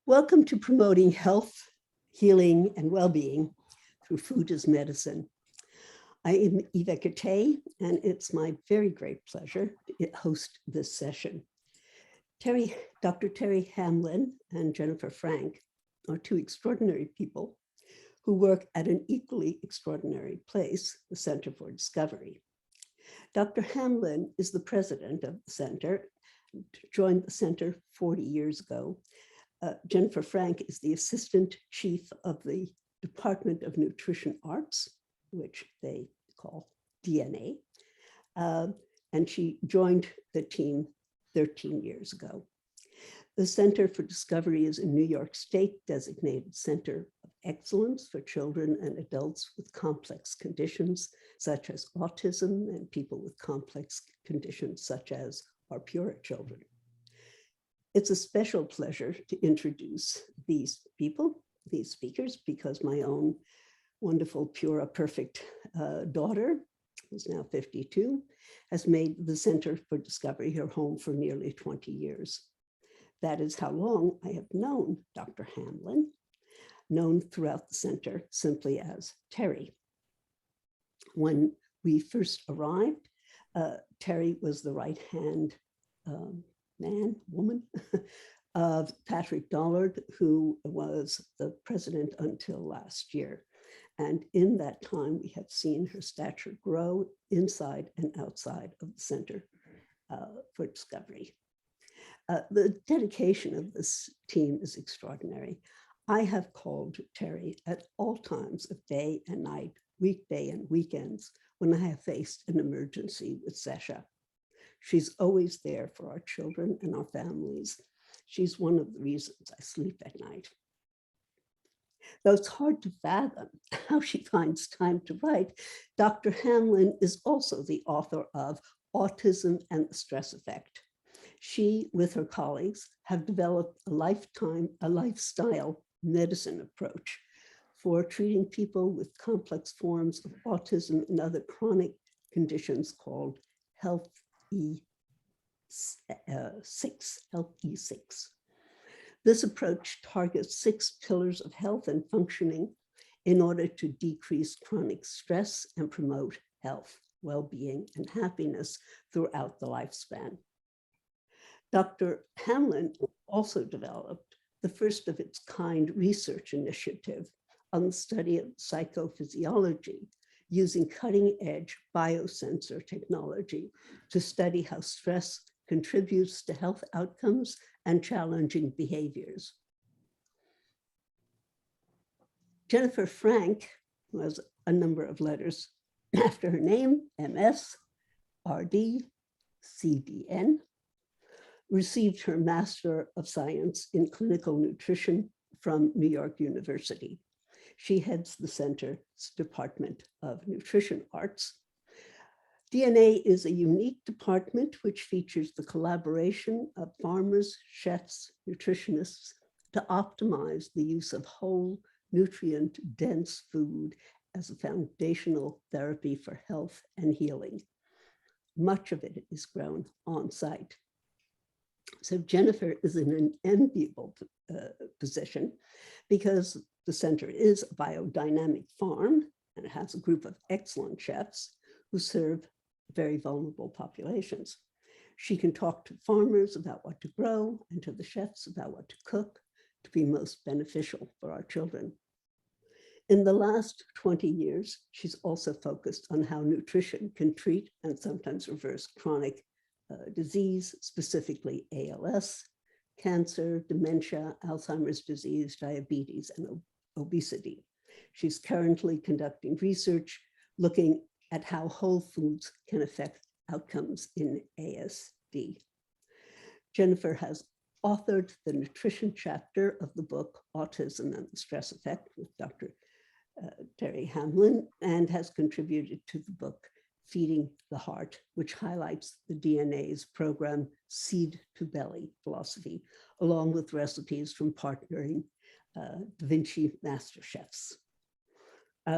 Welcome to Promoting Health, Healing, and Well-Being through Food as Medicine. I am Eva Katay, and it's my very great pleasure to host this session. Dr. Terry Hamlin and Jennifer Frank are two extraordinary people who work at an equally extraordinary place, the Center for Discovery. Dr. Hamlin is the president of the center, joined the center 40 years ago. Jennifer Frank is the assistant chief of the Department of Nutrition Arts, which they call DNA, and she joined the team 13 years ago. The Center for Discovery is a New York State designated center of excellence for children and adults with complex conditions, such as autism, and people with complex conditions, such as our PURA children. It's a special pleasure to introduce these people, these speakers, because my own wonderful, PURA perfect daughter, who's now 52, has made the Center for Discovery her home for nearly 20 years. That is how long I have known Dr. Hamlin, known throughout the center simply as Terry. When we first arrived, Terry was the right-hand woman of Patrick Dollard, who was the president until last year. And in that time, we have seen her stature grow inside and outside of the Center for Discovery. The dedication of this team is extraordinary. I have called Terry at all times of day and night, weekday and weekends, when I have faced an emergency with Sasha. She's always there for our children and our families. She's one of the reasons I sleep at night. Though it's hard to fathom how she finds time to write, Dr. Hamlin is also the author of Autism and the Stress Effect. She, with her colleagues, have developed a lifestyle medicine approach for treating people with complex forms of autism and other chronic conditions called Health E6. This approach targets 6 pillars of health and functioning in order to decrease chronic stress and promote health, well-being, and happiness throughout the lifespan. Dr. Hamlin also developed the first of its kind research initiative on the study of psychophysiology, using cutting-edge biosensor technology to study how stress contributes to health outcomes and challenging behaviors. Jennifer Frank, who has a number of letters after her name, MS, RD, CDN, received her Master of Science in Clinical Nutrition from New York University. She heads the Center's Department of Nutrition Arts. DNA is a unique department which features the collaboration of farmers, chefs, nutritionists to optimize the use of whole, nutrient-dense food as a foundational therapy for health and healing. Much of it is grown on site. So Jennifer is in an enviable position because the center is a biodynamic farm and it has a group of excellent chefs who serve very vulnerable populations. She can talk to farmers about what to grow and to the chefs about what to cook to be most beneficial for our children. In the last 20 years, she's also focused on how nutrition can treat and sometimes reverse chronic disease, specifically ALS, cancer, dementia, Alzheimer's disease, diabetes, and obesity. She's currently conducting research looking at how whole foods can affect outcomes in ASD. Jennifer has authored the nutrition chapter of the book Autism and the Stress Effect with Dr. Terry Hamlin, and has contributed to the book Feeding the Heart, which highlights the DNA's program Seed to Belly philosophy, along with recipes from partnering Da Vinci master chefs.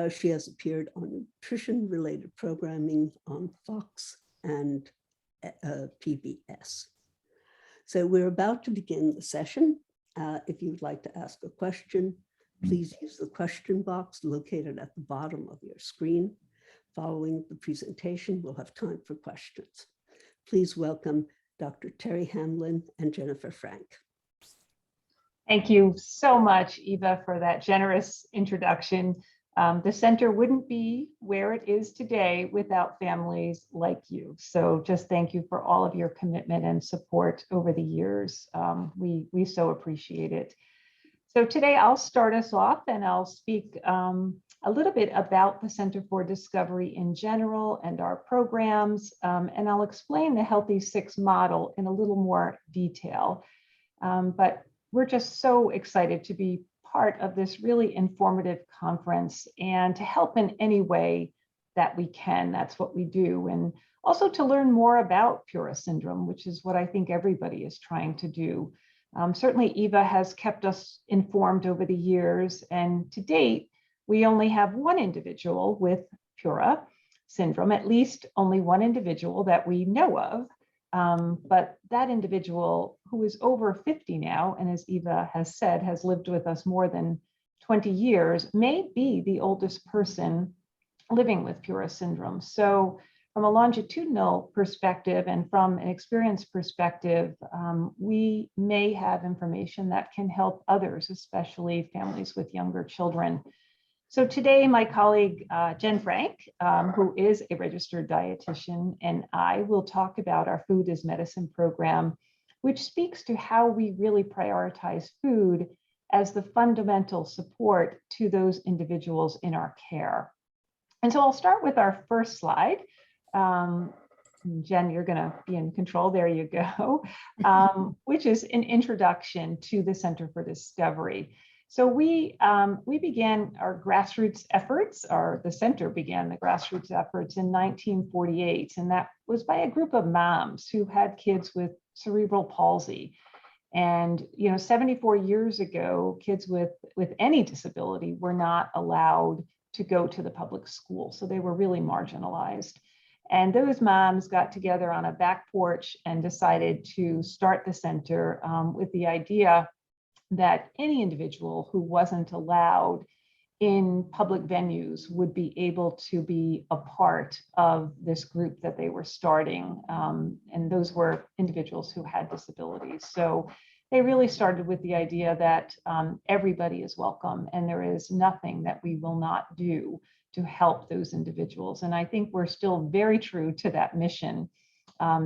She has appeared on nutrition-related programming on Fox and PBS. So we're about to begin the session. If you would like to ask a question, please use the question box located at the bottom of your screen. Following the presentation, we'll have time for questions. Please welcome Dr. Terry Hamlin and Jennifer Frank. Thank you so much, Eva, for that generous introduction. The center wouldn't be where it is today without families like you. So just thank you for all of your commitment and support over the years. We so appreciate it. So today I'll start us off and I'll speak a little bit about the Center for Discovery in general and our programs, and I'll explain the Healthy Six model in a little more detail. But we're just so excited to be part of this really informative conference and to help in any way that we can. That's what we do. And also to learn more about PURA syndrome, which is what I think everybody is trying to do. Certainly Eva has kept us informed over the years, and to date, we only have one individual with PURA syndrome, at least only one individual that we know of. But that individual, who is over 50 now, and as Eva has said, has lived with us more than 20 years, may be the oldest person living with PURA syndrome. So from a longitudinal perspective and from an experience perspective, we may have information that can help others, especially families with younger children. So today, my colleague, Jen Frank, who is a registered dietitian, and I will talk about our Food is Medicine program, which speaks to how we really prioritize food as the fundamental support to those individuals in our care. And so I'll start with our first slide. Jen, you're going to be in control. There you go, which is an introduction to the Center for Discovery. So we began our grassroots efforts, or the center began the grassroots efforts in 1948, and that was by a group of moms who had kids with cerebral palsy. And 74 years ago, kids with any disability were not allowed to go to the public school, so they were really marginalized. And those moms got together on a back porch and decided to start the center with the idea that any individual who wasn't allowed in public venues would be able to be a part of this group that they were starting. And those were individuals who had disabilities. So they really started with the idea that everybody is welcome and there is nothing that we will not do to help those individuals. And I think we're still very true to that mission.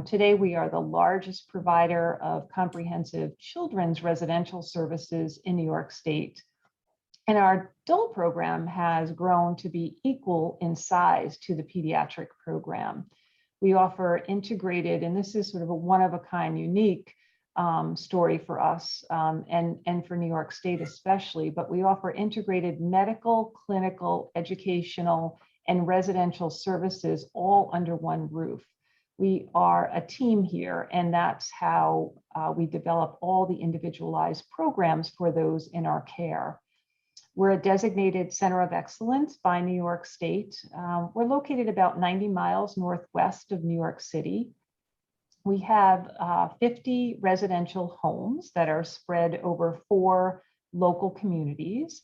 Today, we are the largest provider of comprehensive children's residential services in New York State. And our adult program has grown to be equal in size to the pediatric program. We offer integrated, and this is sort of a one-of-a-kind, unique story for us and for New York State especially, but we offer integrated medical, clinical, educational, and residential services all under one roof. We are a team here, and that's how we develop all the individualized programs for those in our care. We're a designated center of excellence by New York State. We're located about 90 miles northwest of New York City. We have 50 residential homes that are spread over 4 local communities.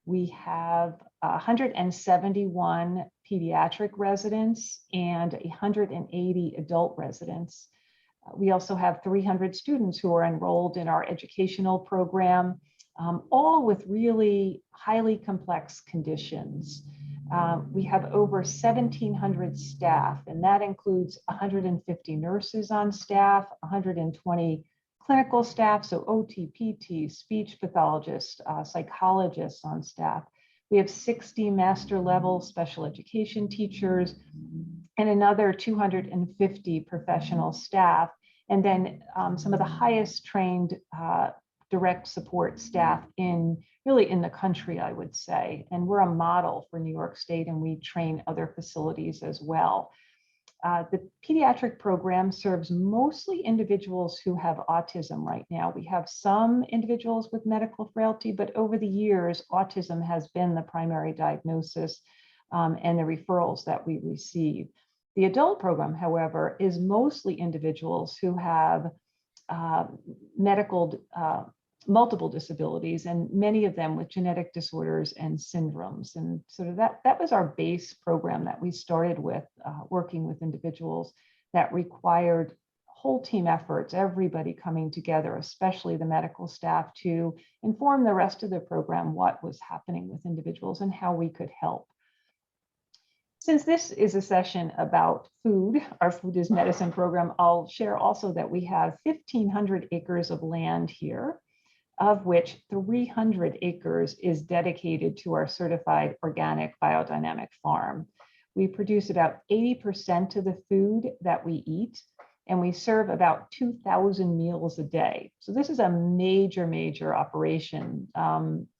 We have 171 pediatric residents and 180 adult residents. We also have 300 students who are enrolled in our educational program, all with really highly complex conditions. We have over 1,700 staff, and that includes 150 nurses on staff, 120 clinical staff, so OT, PT, speech pathologists, psychologists on staff. We have 60 master level special education teachers and another 250 professional staff. And then some of the highest trained direct support staff really in the country, I would say. And we're a model for New York State, and we train other facilities as well. The pediatric program serves mostly individuals who have autism right now. We have some individuals with medical frailty, but over the years, autism has been the primary diagnosis and the referrals that we receive. The adult program, however, is mostly individuals who have medical multiple disabilities, and many of them with genetic disorders and syndromes. And sort of that was our base program that we started with, working with individuals that required whole team efforts, everybody coming together, especially the medical staff, to inform the rest of the program what was happening with individuals and how we could help. Since this is a session about food, our Food is Medicine program, I'll share also that we have 1,500 acres of land here, of which 300 acres is dedicated to our certified organic biodynamic farm. We produce about 80% of the food that we eat, and we serve about 2,000 meals a day. So this is a major, major operation.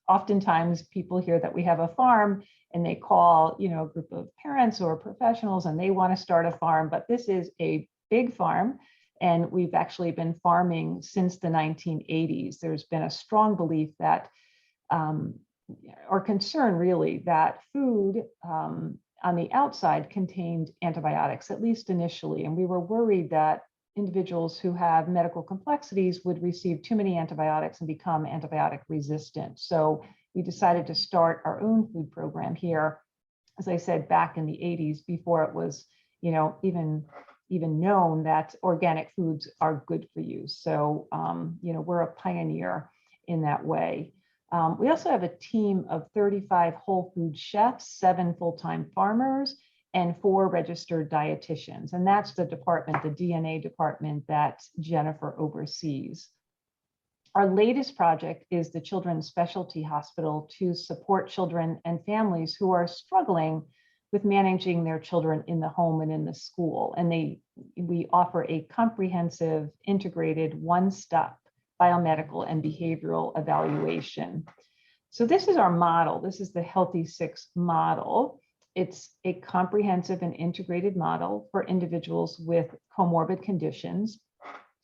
Oftentimes people hear that we have a farm and they call, you know, a group of parents or professionals and they want to start a farm, but this is a big farm. And we've actually been farming since the 1980s. There's been a strong belief that, or concern really, that food on the outside contained antibiotics, at least initially. And we were worried that individuals who have medical complexities would receive too many antibiotics and become antibiotic resistant. So we decided to start our own food program here, as I said, back in the 80s, before it was, you know, even known that organic foods are good for you. So, you know, we're a pioneer in that way. We also have a team of 35 whole food chefs, 7 full-time farmers, and 4 registered dietitians. And that's the department, the DNA department, that Jennifer oversees. Our latest project is the Children's Specialty Hospital to support children and families who are struggling with managing their children in the home and in the school. And we offer a comprehensive, integrated, one-stop biomedical and behavioral evaluation. So this is our model. This is the Healthy Six model. It's a comprehensive and integrated model for individuals with comorbid conditions,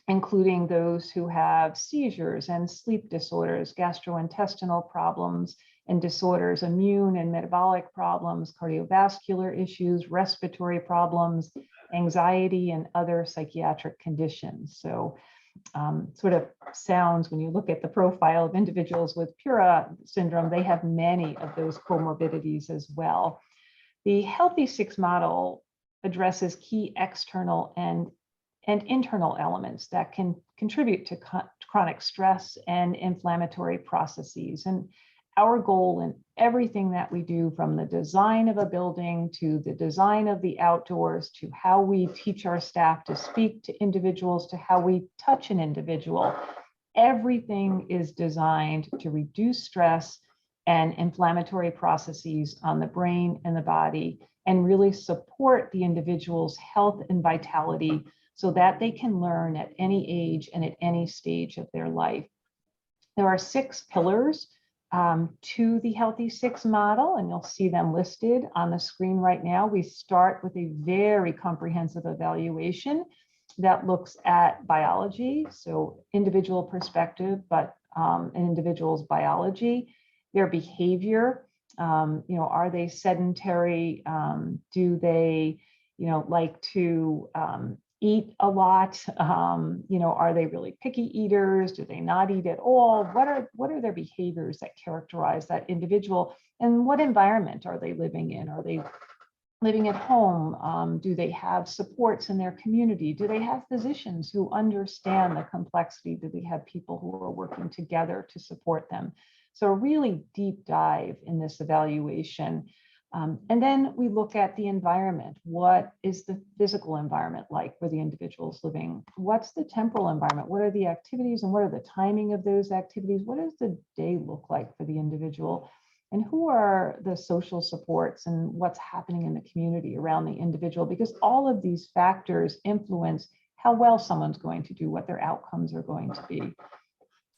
including those who have seizures and sleep disorders, gastrointestinal problems and disorders, immune and metabolic problems, cardiovascular issues, respiratory problems, anxiety, and other psychiatric conditions. So sort of sounds, when you look at the profile of individuals with PURA syndrome, they have many of those comorbidities as well. The Healthy Six model addresses key external and internal elements that can contribute to chronic stress and inflammatory processes. And our goal in everything that we do, from the design of a building to the design of the outdoors, to how we teach our staff to speak to individuals, to how we touch an individual, everything is designed to reduce stress and inflammatory processes on the brain and the body, and really support the individual's health and vitality so that they can learn at any age and at any stage of their life. There are 6 pillars to the Healthy Six model, and you'll see them listed on the screen right now. We start with a very comprehensive evaluation that looks at biology, so individual perspective, but an individual's biology, their behavior. You know, are they sedentary? Do they, you know, like to eat a lot? You know, are they really picky eaters? Do they not eat at all? What are their behaviors that characterize that individual? And what environment are they living in? Are they living at home? Do they have supports in their community? Do they have physicians who understand the complexity? Do they have people who are working together to support them? So a really deep dive in this evaluation. And then we look at the environment. What is the physical environment like for the individuals living? What's the temporal environment? What are the activities and what are the timing of those activities? What does the day look like for the individual? And who are the social supports and what's happening in the community around the individual? Because all of these factors influence how well someone's going to do, what their outcomes are going to be.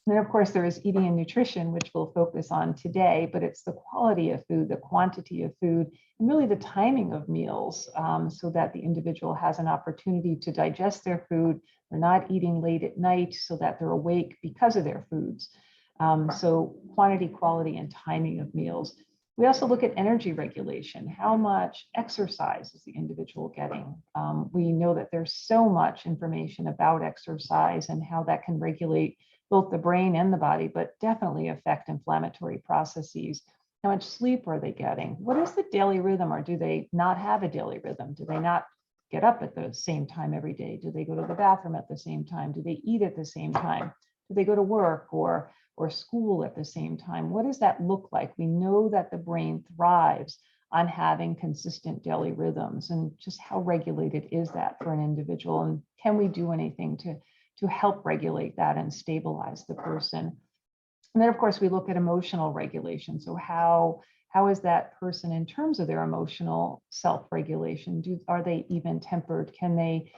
And then, of course, there is eating and nutrition, which we'll focus on today, but it's the quality of food, the quantity of food, and really the timing of meals, so that the individual has an opportunity to digest their food. They're not eating late at night so that they're awake because of their foods. So quantity, quality, and timing of meals. We also look at energy regulation. How much exercise is the individual getting? We know that there's so much information about exercise and how that can regulate both the brain and the body, but definitely affect inflammatory processes. How much sleep are they getting? What is the daily rhythm, or do they not have a daily rhythm? Do they not get up at the same time every day? Do they go to the bathroom at the same time? Do they eat at the same time? Do they go to work or school at the same time? What does that look like? We know that the brain thrives on having consistent daily rhythms, and just how regulated is that for an individual? And can we do anything to help regulate that and stabilize the person? And then, of course, we look at emotional regulation. So how is that person in terms of their emotional self-regulation? Are they even tempered? Can they,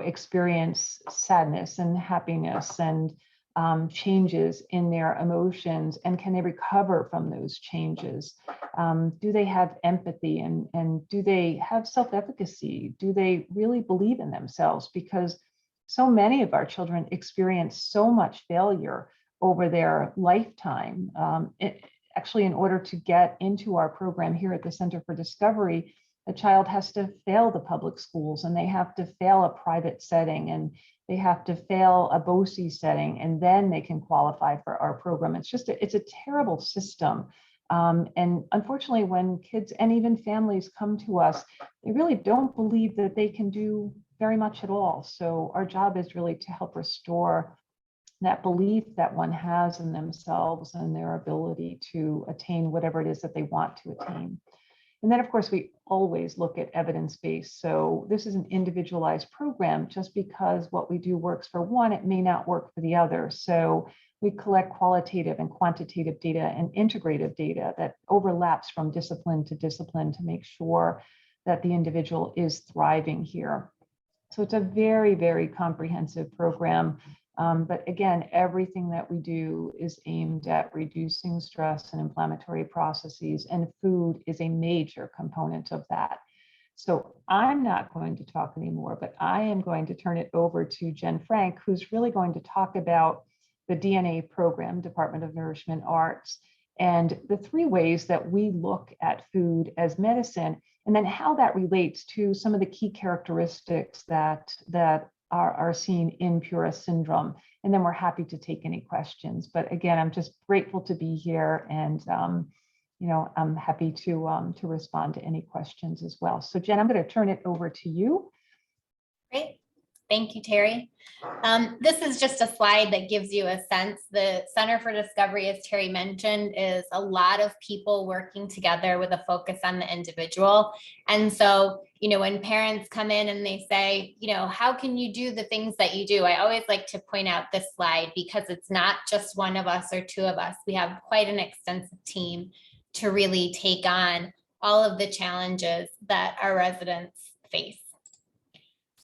experience sadness and happiness and changes in their emotions? And can they recover from those changes? Do they have empathy, and do they have self-efficacy? Do they really believe in themselves? Because so many of our children experience so much failure over their lifetime. Actually, in order to get into our program here at the Center for Discovery, a child has to fail the public schools, and they have to fail a private setting, and they have to fail a BOCES setting, and then they can qualify for our program. It's a terrible system. And unfortunately, when kids and even families come to us, they really don't believe that they can do very much at all. So our job is really to help restore that belief that one has in themselves and their ability to attain whatever it is that they want to attain. And then, of course, we always look at evidence-based. So this is an individualized program. Just because what we do works for one, it may not work for the other. So we collect qualitative and quantitative data and integrative data that overlaps from discipline to discipline to make sure that the individual is thriving here. So it's a very, very comprehensive program. But again, everything that we do is aimed at reducing stress and inflammatory processes, and food is a major component of that. So I'm not going to talk anymore, but I am going to turn it over to Jen Frank, who's really going to talk about the DNA program, Department of Nourishment Arts, and the 3 ways that we look at food as medicine, and then how that relates to some of the key characteristics that are seen in PURA syndrome. And then we're happy to take any questions. But again, I'm just grateful to be here, and I'm happy to respond to any questions as well. So Jen, I'm going to turn it over to you. Great. Thank you, Terry. This is just a slide that gives you a sense. The Center for Discovery, as Terry mentioned, is a lot of people working together with a focus on the individual. And so, when parents come in and they say, how can you do the things that you do? I always like to point out this slide, because it's not just one of us or 2 of us. We have quite an extensive team to really take on all of the challenges that our residents face.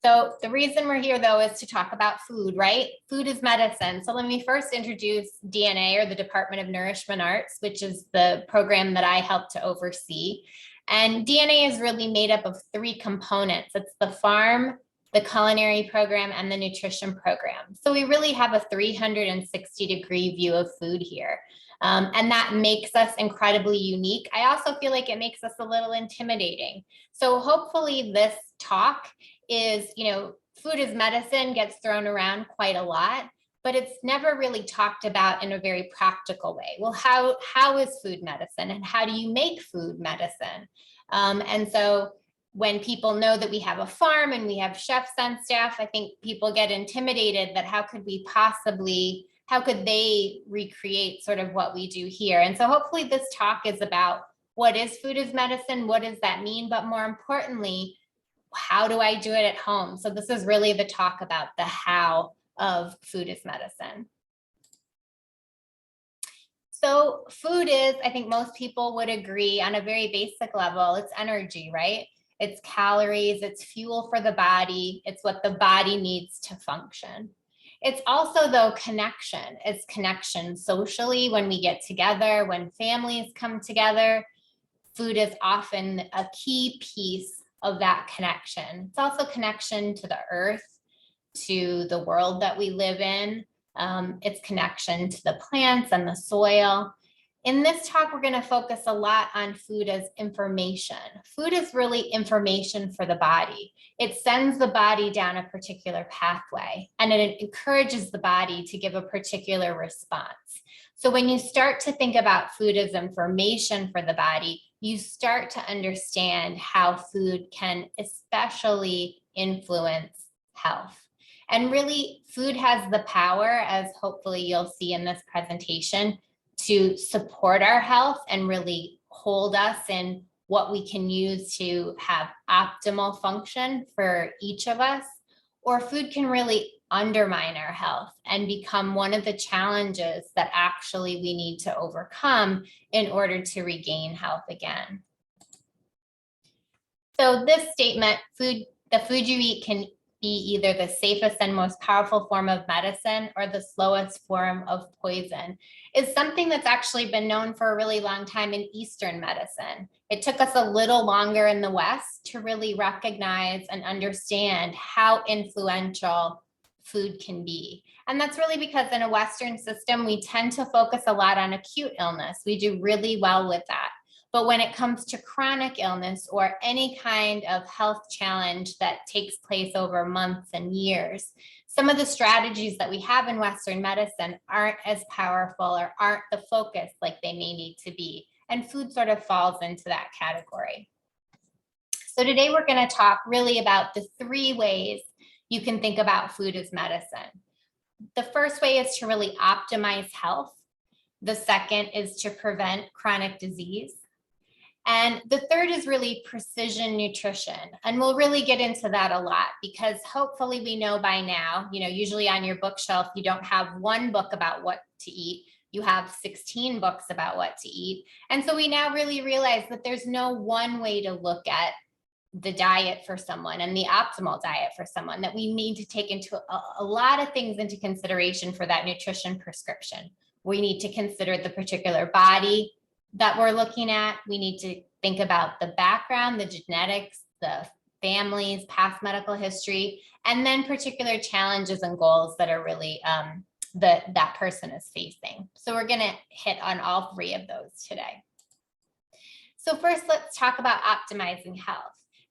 So the reason we're here, though, is to talk about food, right? Food is medicine. So let me first introduce DNA, or the Department of Nourishment Arts, which is the program that I help to oversee. And DNA is really made up of 3 components. It's the farm, the culinary program, and the nutrition program. So we really have a 360-degree view of food here. And that makes us incredibly unique. I also feel like it makes us a little intimidating. So hopefully this talk is, food is medicine gets thrown around quite a lot, but it's never really talked about in a very practical way. Well, how is food medicine, and how do you make food medicine? And so when people know that we have a farm and we have chefs on staff, I think people get intimidated that how could they recreate sort of what we do here? And so hopefully this talk is about what is food as medicine, what does that mean, but more importantly, how do I do it at home? So this is really the talk about the how of food as medicine. So food is, I think most people would agree on a very basic level, it's energy, right? It's calories, it's fuel for the body, it's what the body needs to function. It's also, though, connection. It's connection socially when we get together, when families come together. Food is often a key piece of that connection. It's also connection to the earth, to the world that we live in. It's connection to the plants and the soil. In this talk, we're going to focus a lot on food as information. Food is really information for the body. It sends the body down a particular pathway, and it encourages the body to give a particular response. So when you start to think about food as information for the body, you start to understand how food can especially influence health. And really, food has the power, as hopefully you'll see in this presentation, to support our health and really hold us in what we can use to have optimal function for each of us. Or food can really undermine our health and become one of the challenges that actually we need to overcome in order to regain health again. So this statement, the food you eat can be either the safest and most powerful form of medicine or the slowest form of poison, is something that's actually been known for a really long time in Eastern medicine. It took us a little longer in the West to really recognize and understand how influential food can be. And that's really because in a Western system, we tend to focus a lot on acute illness. We do really well with that. But when it comes to chronic illness or any kind of health challenge that takes place over months and years, some of the strategies that we have in Western medicine aren't as powerful or aren't the focus like they may need to be. And food sort of falls into that category. So today we're going to talk really about the 3 ways you can think about food as medicine. The first way is to really optimize health. The second is to prevent chronic disease. And the third is really precision nutrition. And we'll really get into that a lot because hopefully we know by now, usually on your bookshelf, you don't have one book about what to eat. You have 16 books about what to eat. And so we now really realize that there's no one way to look at the diet for someone and the optimal diet for someone, that we need to take into a lot of things into consideration for that nutrition prescription. We need to consider the particular body that we're looking at. We need to think about the background, the genetics, the families, past medical history, and then particular challenges and goals that are really that person is facing. So we're going to hit on all 3 of those today. So first, let's talk about optimizing health.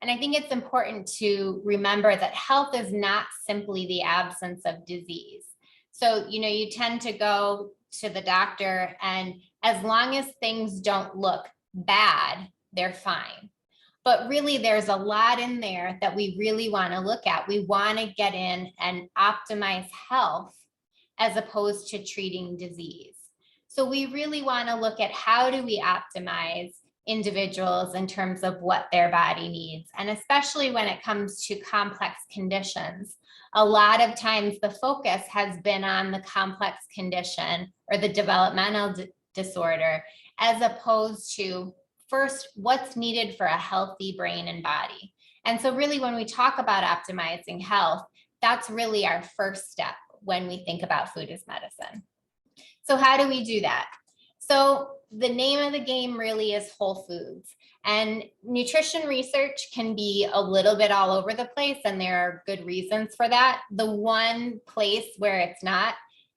And I think it's important to remember that health is not simply the absence of disease. So, you tend to go to the doctor, and as long as things don't look bad, they're fine. But really, there's a lot in there that we really want to look at. We want to get in and optimize health as opposed to treating disease. So we really want to look at how do we optimize individuals in terms of what their body needs. And especially when it comes to complex conditions, a lot of times the focus has been on the complex condition or the developmental disorder, as opposed to first what's needed for a healthy brain and body. And so really when we talk about optimizing health, that's really our first step when we think about food as medicine. So how do we do that? So the name of the game really is whole foods, and nutrition research can be a little bit all over the place, and there are good reasons for that. The one place where it's not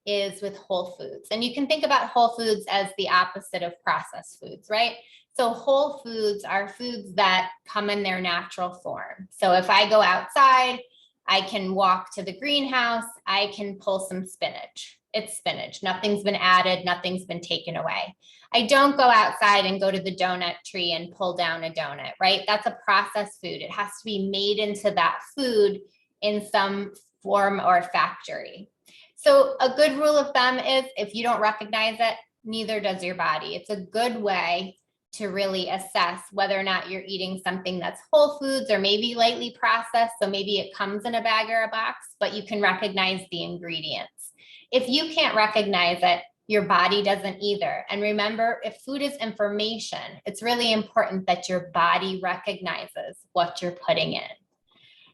is with whole foods. And you can think about whole foods as the opposite of processed foods, right? So whole foods are foods that come in their natural form. So if I go outside, I can walk to the greenhouse, I can pull some spinach. It's spinach. Nothing's been added, nothing's been taken away. I don't go outside and go to the donut tree and pull down a donut, right? That's a processed food. It has to be made into that food in some form or factory. So a good rule of thumb is if you don't recognize it, neither does your body. It's a good way to really assess whether or not you're eating something that's whole foods or maybe lightly processed. So maybe it comes in a bag or a box, but you can recognize the ingredients. If you can't recognize it, your body doesn't either. And remember, if food is information, it's really important that your body recognizes what you're putting in.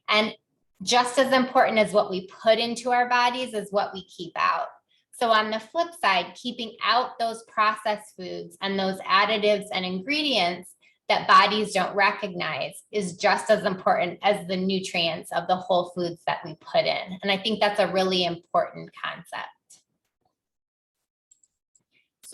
And just as important as what we put into our bodies is what we keep out. So on the flip side, keeping out those processed foods and those additives and ingredients that bodies don't recognize is just as important as the nutrients of the whole foods that we put in. And I think that's a really important concept.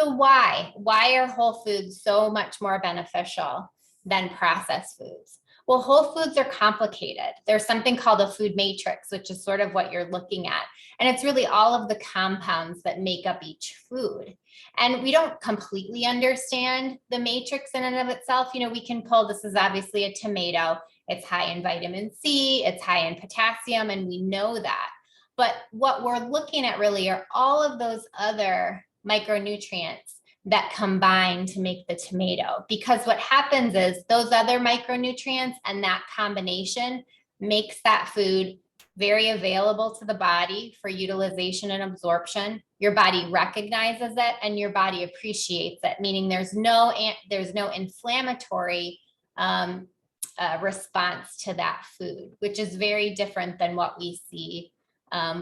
So why? Why are whole foods so much more beneficial than processed foods? Well, whole foods are complicated. There's something called a food matrix, which is sort of what you're looking at. And it's really all of the compounds that make up each food. And we don't completely understand the matrix in and of itself. You know, we can pull, this is obviously a tomato. It's high in vitamin C, it's high in potassium, and we know that. But what we're looking at really are all of those other micronutrients that combine to make the tomato. Because what happens is those other micronutrients and that combination makes that food very available to the body for utilization and absorption. Your body recognizes it and your body appreciates it, meaning there's no inflammatory response to that food, which is very different than what we see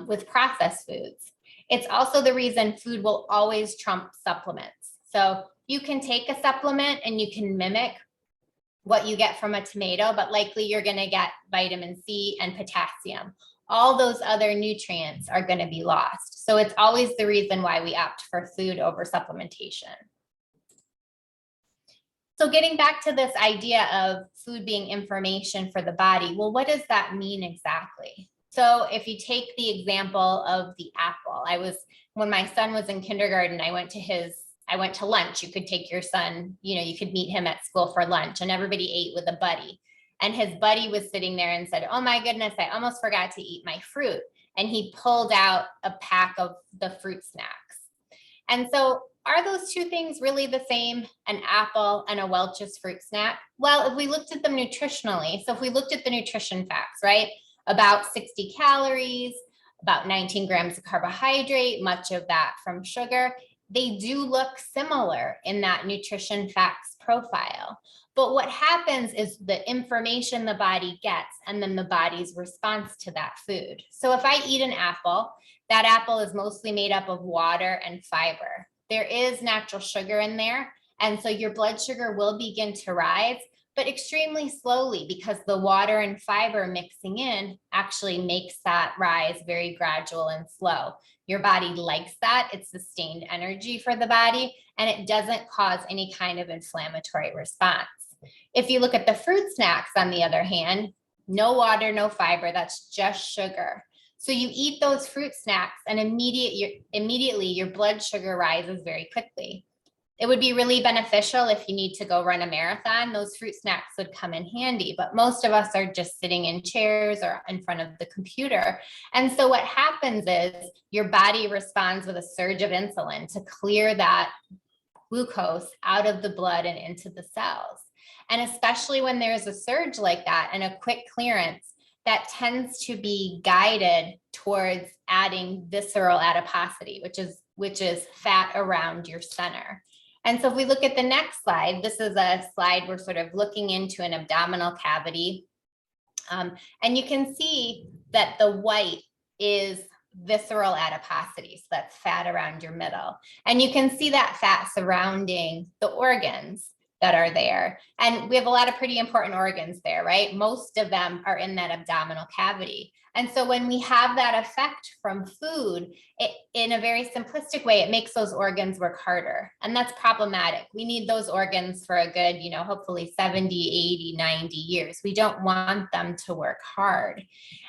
with processed foods. It's also the reason food will always trump supplements. So you can take a supplement and you can mimic what you get from a tomato, but likely you're going to get vitamin C and potassium. All those other nutrients are going to be lost. So it's always the reason why we opt for food over supplementation. So getting back to this idea of food being information for the body, well, what does that mean exactly? So if you take the example of the apple, when my son was in kindergarten, I went to lunch. You could take your son, you could meet him at school for lunch, and everybody ate with a buddy. And his buddy was sitting there and said, "Oh my goodness, I almost forgot to eat my fruit." And he pulled out a pack of the fruit snacks. And so are those two things really the same, an apple and a Welch's fruit snack? Well, if we looked at them nutritionally, so if we looked at the nutrition facts, right? About 60 calories, about 19 grams of carbohydrate, much of that from sugar. They do look similar in that nutrition facts profile. But what happens is the information the body gets and then the body's response to that food. So if I eat an apple, that apple is mostly made up of water and fiber. There is natural sugar in there. And so your blood sugar will begin to rise, but extremely slowly, because the water and fiber mixing in actually makes that rise very gradual and slow. Your body likes that. It's sustained energy for the body, and it doesn't cause any kind of inflammatory response. If you look at the fruit snacks, on the other hand, no water, no fiber, that's just sugar. So you eat those fruit snacks and immediately your blood sugar rises very quickly. It would be really beneficial if you need to go run a marathon. Those fruit snacks would come in handy, but most of us are just sitting in chairs or in front of the computer. And so what happens is your body responds with a surge of insulin to clear that glucose out of the blood and into the cells. And especially when there's a surge like that and a quick clearance, that tends to be guided towards adding visceral adiposity, which is fat around your center. And so if we look at the next slide, this is a slide we're sort of looking into an abdominal cavity. And you can see that the white is visceral adiposity, so that's fat around your middle. And you can see that fat surrounding the organs that are there. And we have a lot of pretty important organs there, right? Most of them are in that abdominal cavity. And so when we have that effect from food, it, in a very simplistic way, it makes those organs work harder. And that's problematic. We need those organs for a good, hopefully 70, 80, 90 years. We don't want them to work hard.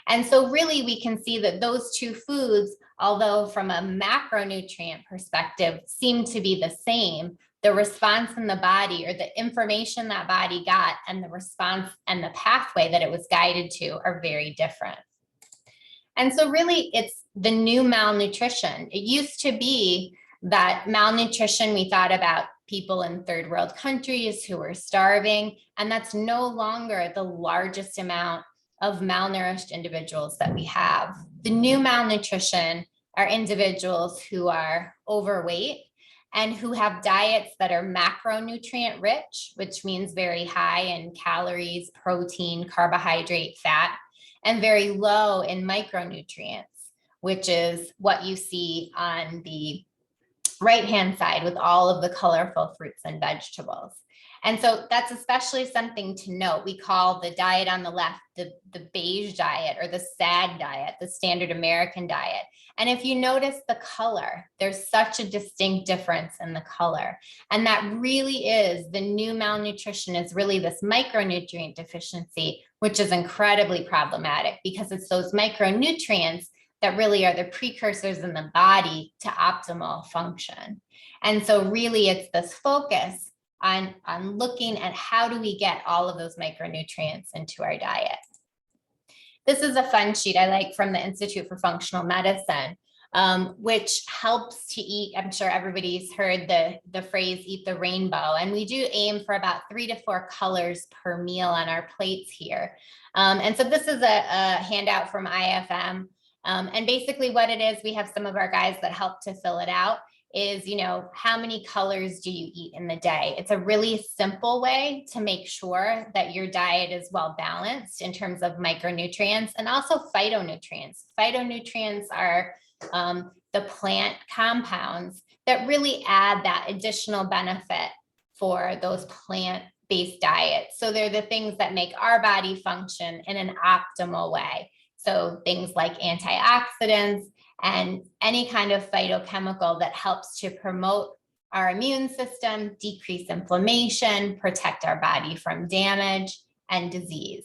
And so really we can see that those two foods, although from a macronutrient perspective, seem to be the same, the response in the body, or the information that body got, and the response and the pathway that it was guided to are very different. And so really it's the new malnutrition. It used to be that malnutrition, we thought about people in third world countries who were starving, and that's no longer the largest amount of malnourished individuals that we have. The new malnutrition are individuals who are overweight and who have diets that are macronutrient rich, which means very high in calories, protein, carbohydrate, fat, and very low in micronutrients, which is what you see on the right-hand side with all of the colorful fruits and vegetables. And so that's especially something to note. We call the diet on the left the beige diet, or the SAD diet, the standard American diet. And if you notice the color, there's such a distinct difference in the color. And that really is, the new malnutrition is really this micronutrient deficiency, which is incredibly problematic because it's those micronutrients that really are the precursors in the body to optimal function. And so really it's this focus on looking at how do we get all of those micronutrients into our diet. This is a fun sheet I like from the Institute for Functional Medicine, which helps to eat. I'm sure everybody's heard the phrase eat the rainbow, and we do aim for about 3 to 4 colors per meal on our plates here. And so this is a handout from IFM. And basically what it is, we have some of our guys that help to fill it out, is, how many colors do you eat in the day? It's a really simple way to make sure that your diet is well balanced in terms of micronutrients and also phytonutrients. Phytonutrients are the plant compounds that really add that additional benefit for those plant-based diets. So they're the things that make our body function in an optimal way. So things like antioxidants and any kind of phytochemical that helps to promote our immune system, decrease inflammation, protect our body from damage and disease.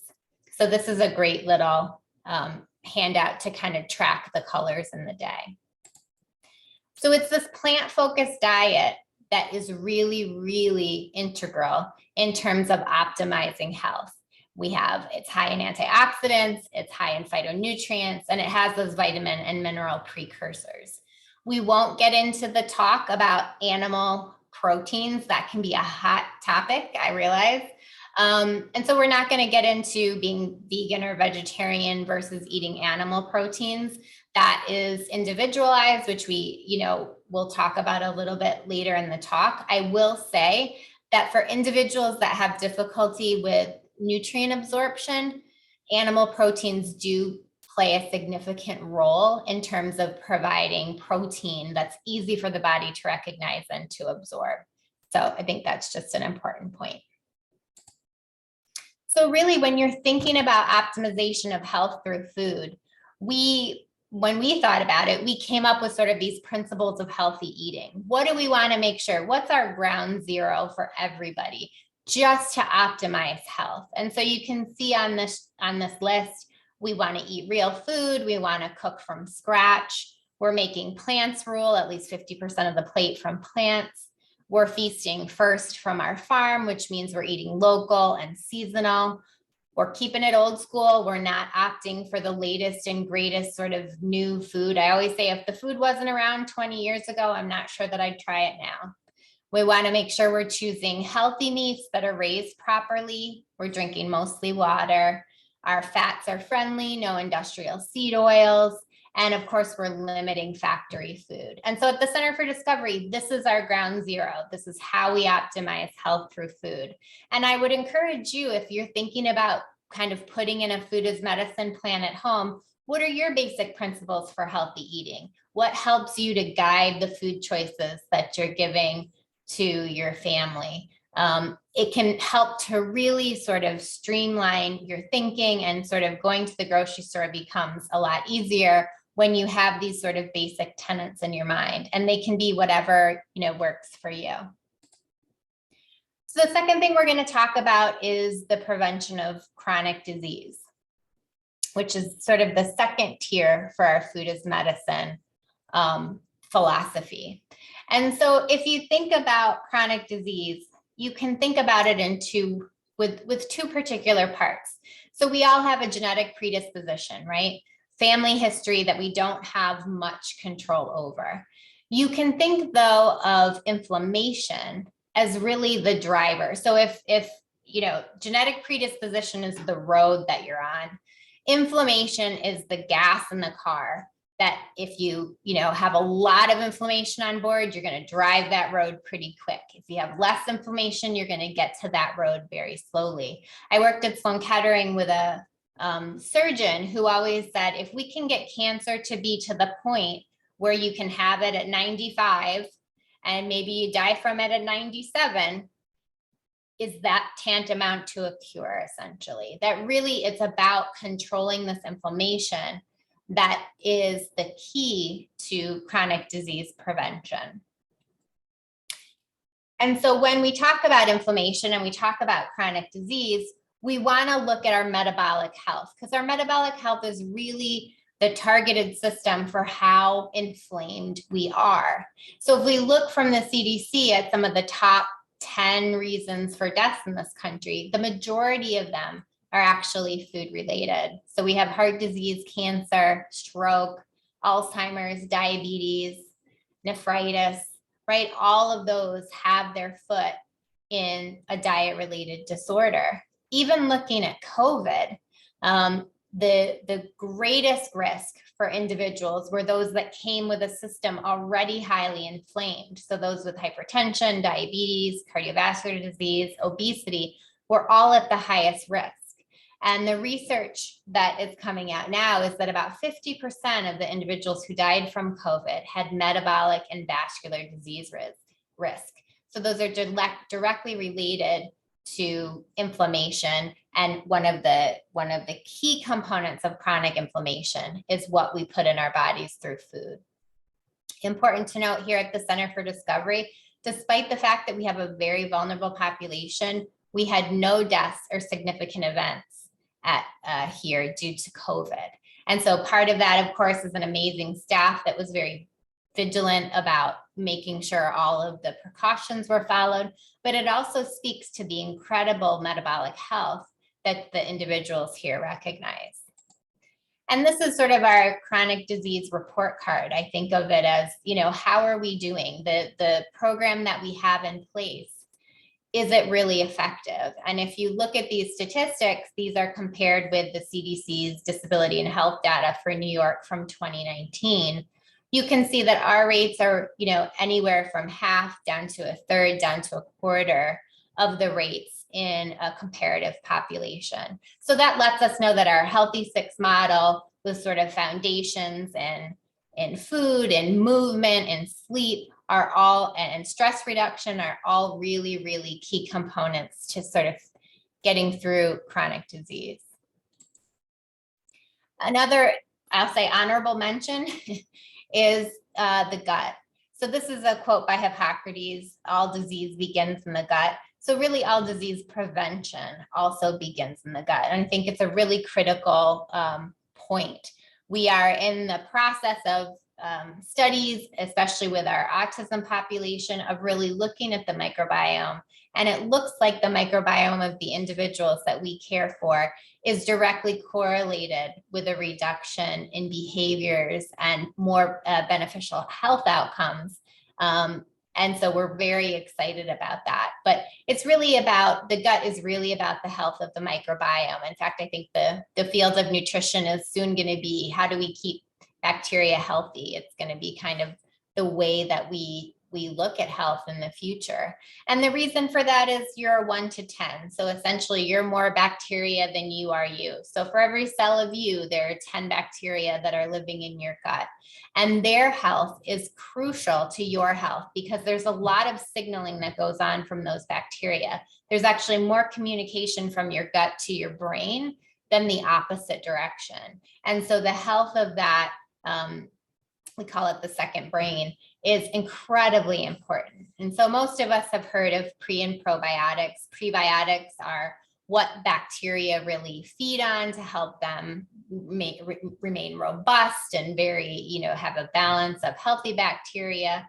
So this is a great little handout to kind of track the colors in the day. So it's this plant-focused diet that is really, really integral in terms of optimizing health. It's high in antioxidants, it's high in phytonutrients, and it has those vitamin and mineral precursors. We won't get into the talk about animal proteins. That can be a hot topic, I realize. And so we're not going to get into being vegan or vegetarian versus eating animal proteins. That is individualized, which we'll talk about a little bit later in the talk. I will say that for individuals that have difficulty with nutrient absorption, animal proteins do play a significant role in terms of providing protein that's easy for the body to recognize and to absorb. So I think that's just an important point. So really, when you're thinking about optimization of health through food, when we thought about it, we came up with sort of these principles of healthy eating. What do we want to make sure? What's our ground zero for everybody, just to optimize health? And so you can see on this list, we want to eat real food. We want to cook from scratch. We're making plants rule, at least 50% of the plate from plants. We're feasting first from our farm, which means we're eating local and seasonal. We're keeping it old school. We're not opting for the latest and greatest sort of new food. I always say if the food wasn't around 20 years ago, I'm not sure that I'd try it now. We want to make sure we're choosing healthy meats that are raised properly. We're drinking mostly water. Our fats are friendly, no industrial seed oils. And of course, we're limiting factory food. And so at the Center for Discovery, this is our ground zero. This is how we optimize health through food. And I would encourage you, if you're thinking about kind of putting in a food as medicine plan at home, what are your basic principles for healthy eating? What helps you to guide the food choices that you're giving to your family? It can help to really sort of streamline your thinking, and sort of going to the grocery store becomes a lot easier when you have these sort of basic tenets in your mind, and they can be whatever, works for you. So the second thing we're going to talk about is the prevention of chronic disease, which is sort of the second tier for our food as medicine philosophy. And so if you think about chronic disease, you can think about it with two particular parts. So we all have a genetic predisposition, right? Family history that we don't have much control over. You can think, though, of inflammation as really the driver. So if genetic predisposition is the road that you're on, inflammation is the gas in the car that if you have a lot of inflammation on board, you're going to drive that road pretty quick. If you have less inflammation, you're going to get to that road very slowly. I worked at Sloan Kettering with a surgeon who always said, if we can get cancer to be to the point where you can have it at 95 and maybe you die from it at 97, is that tantamount to a cure, essentially? That really it's about controlling this inflammation that is the key to chronic disease prevention. And so when we talk about inflammation and we talk about chronic disease, we want to look at our metabolic health, because our metabolic health is really the targeted system for how inflamed we are. So if we look from the CDC at some of the top 10 reasons for deaths in this country, the majority of them are actually food related. So we have heart disease, cancer, stroke, Alzheimer's, diabetes, nephritis, right? All of those have their foot in a diet related disorder. Even looking at COVID, the greatest risk for individuals were those that came with a system already highly inflamed. So those with hypertension, diabetes, cardiovascular disease, obesity were all at the highest risk. And the research that is coming out now is that about 50% of the individuals who died from COVID had metabolic and vascular disease risk. So those are directly related to inflammation. And one of the key components of chronic inflammation is what we put in our bodies through food. Important to note here at the Center for Discovery, despite the fact that we have a very vulnerable population, we had no deaths or significant events here due to COVID. And so part of that, of course, is an amazing staff that was very vigilant about making sure all of the precautions were followed, but it also speaks to the incredible metabolic health that the individuals here recognize. And this is sort of our chronic disease report card. I think of it as, how are we doing? The program that we have in place, is it really effective? And if you look at these statistics, these are compared with the CDC's disability and health data for New York from 2019. You can see that our rates are, anywhere from half down to a third, down to a quarter of the rates in a comparative population. So that lets us know that our Healthy Six model, with sort of foundations in food and movement and sleep, are all, and stress reduction, are all really, really key components to sort of getting through chronic disease. Another, I'll say, honorable mention is the gut. So this is a quote by Hippocrates: all disease begins in the gut. So really all disease prevention also begins in the gut. And I think it's a really critical point. We are in the process of studies, especially with our autism population, of really looking at the microbiome. And it looks like the microbiome of the individuals that we care for is directly correlated with a reduction in behaviors and more beneficial health outcomes. And so we're very excited about that. But it's really about, the gut is really about the health of the microbiome. In fact, I think the field of nutrition is soon going to be, how do we keep bacteria healthy? It's going to be kind of the way that we look at health in the future. And the reason for that is you're 1 to 10. So essentially you're more bacteria than you are you. So for every cell of you, there are 10 bacteria that are living in your gut. And their health is crucial to your health, because there's a lot of signaling that goes on from those bacteria. There's actually more communication from your gut to your brain than the opposite direction. And so the health of that, we call it the second brain, is incredibly important. And so most of us have heard of pre and probiotics. Prebiotics are what bacteria really feed on to help them remain robust and have a balance of healthy bacteria.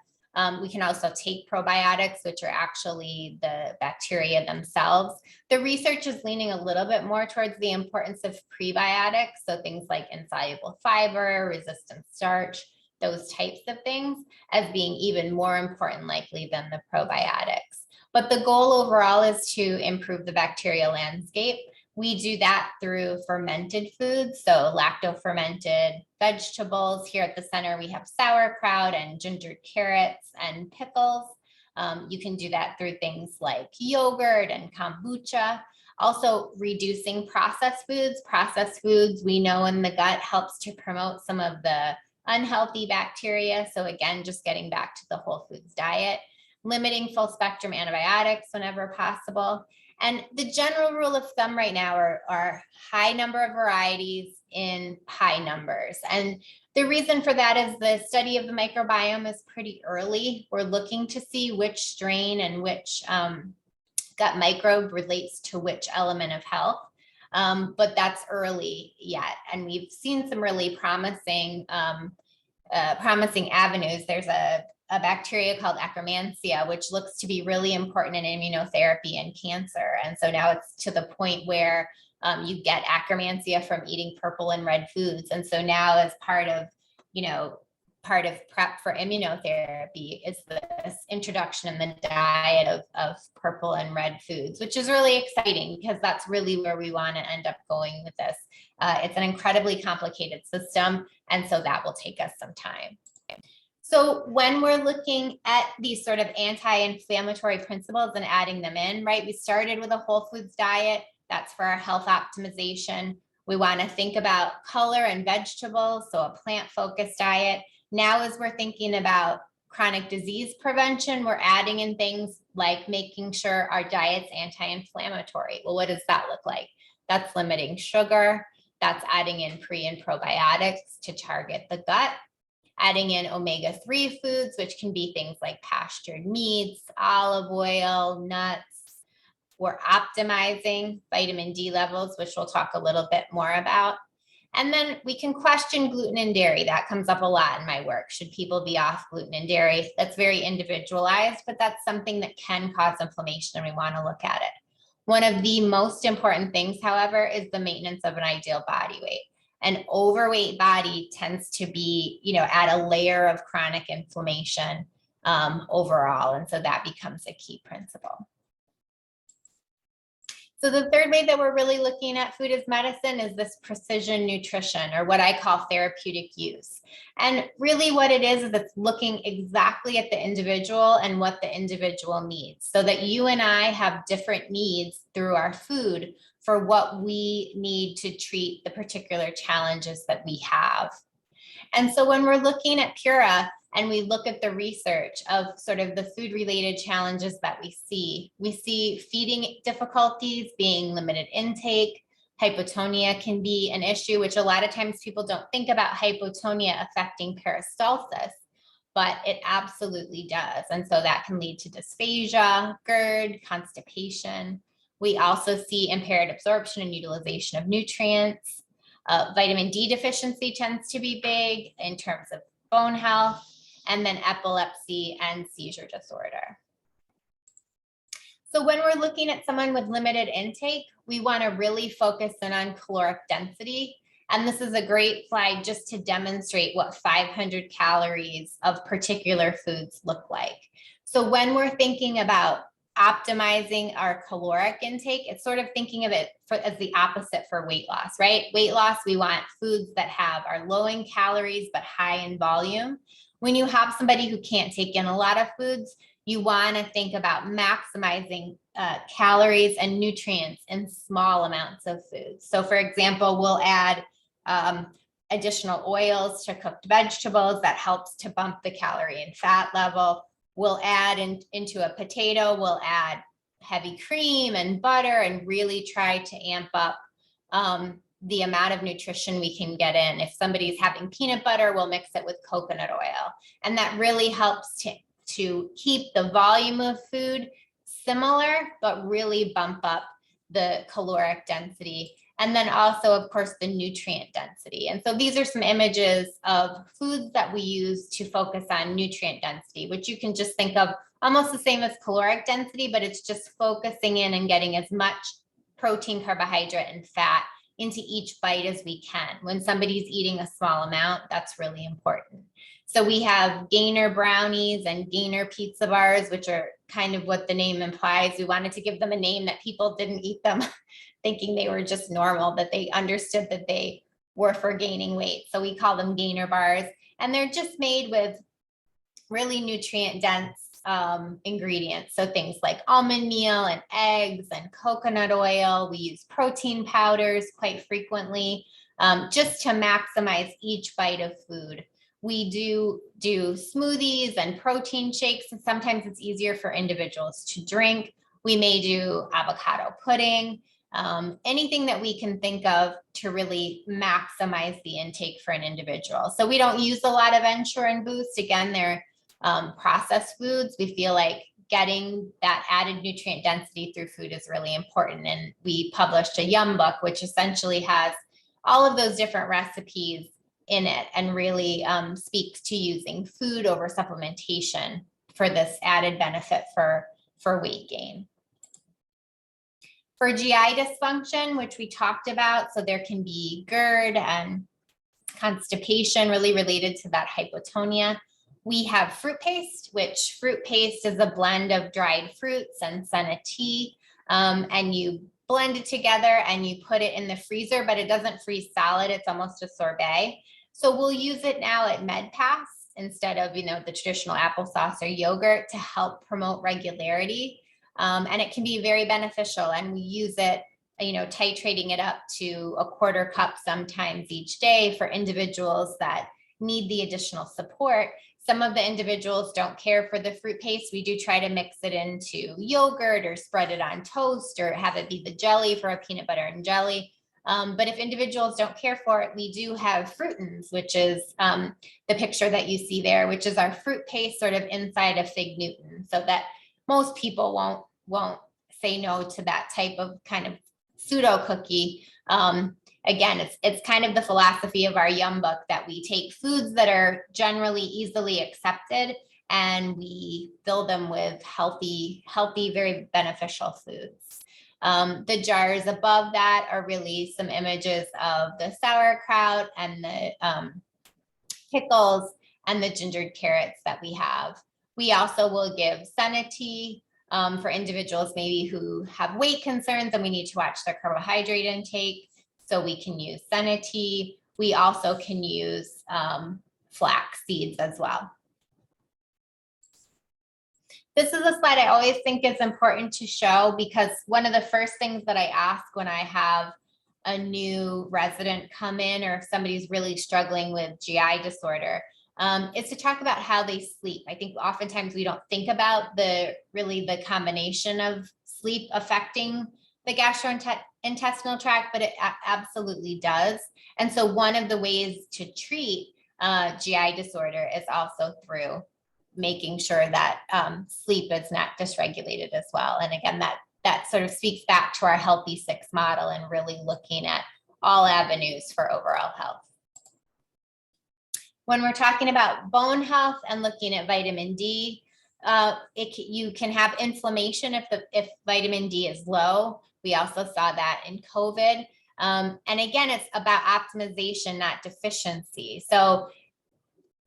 We can also take probiotics, which are actually the bacteria themselves. The research is leaning a little bit more towards the importance of prebiotics. So things like insoluble fiber, resistant starch, those types of things, as being even more important likely than the probiotics. But the goal overall is to improve the bacterial landscape. We do that through fermented foods, so lacto-fermented vegetables. Here at the center, we have sauerkraut and ginger carrots and pickles. You can do that through things like yogurt and kombucha. Also reducing processed foods. Processed foods, we know in the gut, helps to promote some of the unhealthy bacteria. So again, just getting back to the whole foods diet. limiting full spectrum antibiotics whenever possible. And the general rule of thumb right now are high number of varieties in high numbers. And the reason for that is the study of the microbiome is pretty early. We're looking to see which strain and which gut microbe relates to which element of health. But that's early yet. And we've seen some really promising avenues. There's a bacteria called Akkermansia, which looks to be really important in immunotherapy and cancer. And so now it's to the point where you get Akkermansia from eating purple and red foods. And so now as part of prep for immunotherapy is this introduction in the diet of purple and red foods, which is really exciting because that's really where we want to end up going with this. It's an incredibly complicated system, and so that will take us some time. So when we're looking at these sort of anti-inflammatory principles and adding them in, right, we started with a whole foods diet. That's for our health optimization. We want to think about color and vegetables, so a plant-focused diet. Now, as we're thinking about chronic disease prevention, we're adding in things like making sure our diet's anti-inflammatory. Well, what does that look like? That's limiting sugar. That's adding in pre and probiotics to target the gut. Adding in omega-3 foods, which can be things like pastured meats, olive oil, nuts. We're optimizing vitamin D levels, which we'll talk a little bit more about. And then we can question gluten and dairy. That comes up a lot in my work. Should people be off gluten and dairy? That's very individualized, but that's something that can cause inflammation, and we want to look at it. One of the most important things, however, is the maintenance of an ideal body weight. An overweight body tends to be, add a layer of chronic inflammation overall. And so that becomes a key principle. So the third way that we're really looking at food as medicine is this precision nutrition, or what I call therapeutic use. And really what it is it's looking exactly at the individual and what the individual needs, so that you and I have different needs through our food for what we need to treat the particular challenges that we have. And so when we're looking at PURA and we look at the research of sort of the food-related challenges that we see feeding difficulties, being limited intake. Hypotonia can be an issue, which a lot of times people don't think about hypotonia affecting peristalsis, but it absolutely does. And so that can lead to dysphagia, GERD, constipation. We also see impaired absorption and utilization of nutrients. Vitamin D deficiency tends to be big in terms of bone health, and then epilepsy and seizure disorder. So when we're looking at someone with limited intake, we want to really focus in on caloric density. And this is a great slide just to demonstrate what 500 calories of particular foods look like. So when we're thinking about optimizing our caloric intake, it's sort of thinking of it as the opposite for weight loss, right? Weight loss, we want foods that are low in calories but high in volume. When you have somebody who can't take in a lot of foods, you want to think about maximizing calories and nutrients in small amounts of food. So for example, we'll add additional oils to cooked vegetables. That helps to bump the calorie and fat level. We'll add into a potato, we'll add heavy cream and butter and really try to amp up the amount of nutrition we can get in. If somebody's having peanut butter, we'll mix it with coconut oil. And that really helps to keep the volume of food similar, but really bump up the caloric density. And then also, of course, the nutrient density. And so these are some images of foods that we use to focus on nutrient density, which you can just think of almost the same as caloric density, but it's just focusing in and getting as much protein, carbohydrate, and fat into each bite as we can. When somebody's eating a small amount, that's really important. So we have gainer brownies and gainer pizza bars, which are kind of what the name implies. We wanted to give them a name that people didn't eat them thinking they were just normal, that they understood that they were for gaining weight. So we call them gainer bars, and they're just made with really nutrient dense ingredients. So things like almond meal and eggs and coconut oil. We use protein powders quite frequently, just to maximize each bite of food. We do smoothies and protein shakes, and sometimes it's easier for individuals to drink. We may do avocado pudding, anything that we can think of to really maximize the intake for an individual. So we don't use a lot of Ensure and Boost. Again, they're processed foods. We feel like getting that added nutrient density through food is really important. And we published a Yum book, which essentially has all of those different recipes in it and really speaks to using food over supplementation for this added benefit for weight gain. For GI dysfunction, which we talked about, so there can be GERD and constipation really related to that hypotonia. We have fruit paste, which fruit paste is a blend of dried fruits and senna tea, and you blend it together and you put it in the freezer, but it doesn't freeze solid. It's almost a sorbet. So we'll use it now at MedPass instead of, the traditional applesauce or yogurt to help promote regularity. And it can be very beneficial, and we use it, titrating it up to a quarter cup sometimes each day for individuals that need the additional support. Some of the individuals don't care for the fruit paste. We do try to mix it into yogurt or spread it on toast or have it be the jelly for a peanut butter and jelly. But if individuals don't care for it, we do have Fruitins, which is the picture that you see there, which is our fruit paste sort of inside a Fig Newton, so that most people won't say no to that type of kind of pseudo cookie. Again, it's kind of the philosophy of our Yum book that we take foods that are generally easily accepted and we fill them with healthy, very beneficial foods. The jars above that are really some images of the sauerkraut and the pickles and the gingered carrots that we have. We also will give senna tea for individuals maybe who have weight concerns and we need to watch their carbohydrate intake. So we can use senna tea. We also can use flax seeds as well. This is a slide I always think is important to show because one of the first things that I ask when I have a new resident come in or if somebody's really struggling with GI disorder is to talk about how they sleep. I think oftentimes we don't think about the combination of sleep affecting the gastrointestinal tract, but it absolutely does. And so one of the ways to treat GI disorder is also through making sure that sleep is not dysregulated as well. And again, that sort of speaks back to our Healthy Six model and really looking at all avenues for overall health. When we're talking about bone health and looking at vitamin D, you can have inflammation if vitamin D is low. We also saw that in COVID. And again, it's about optimization, not deficiency. So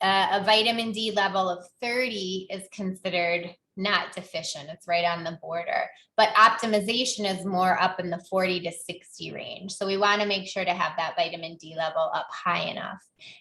a vitamin D level of 30 is considered not deficient. It's right on the border. But optimization is more up in the 40 to 60 range. So we want to make sure to have that vitamin D level up high enough.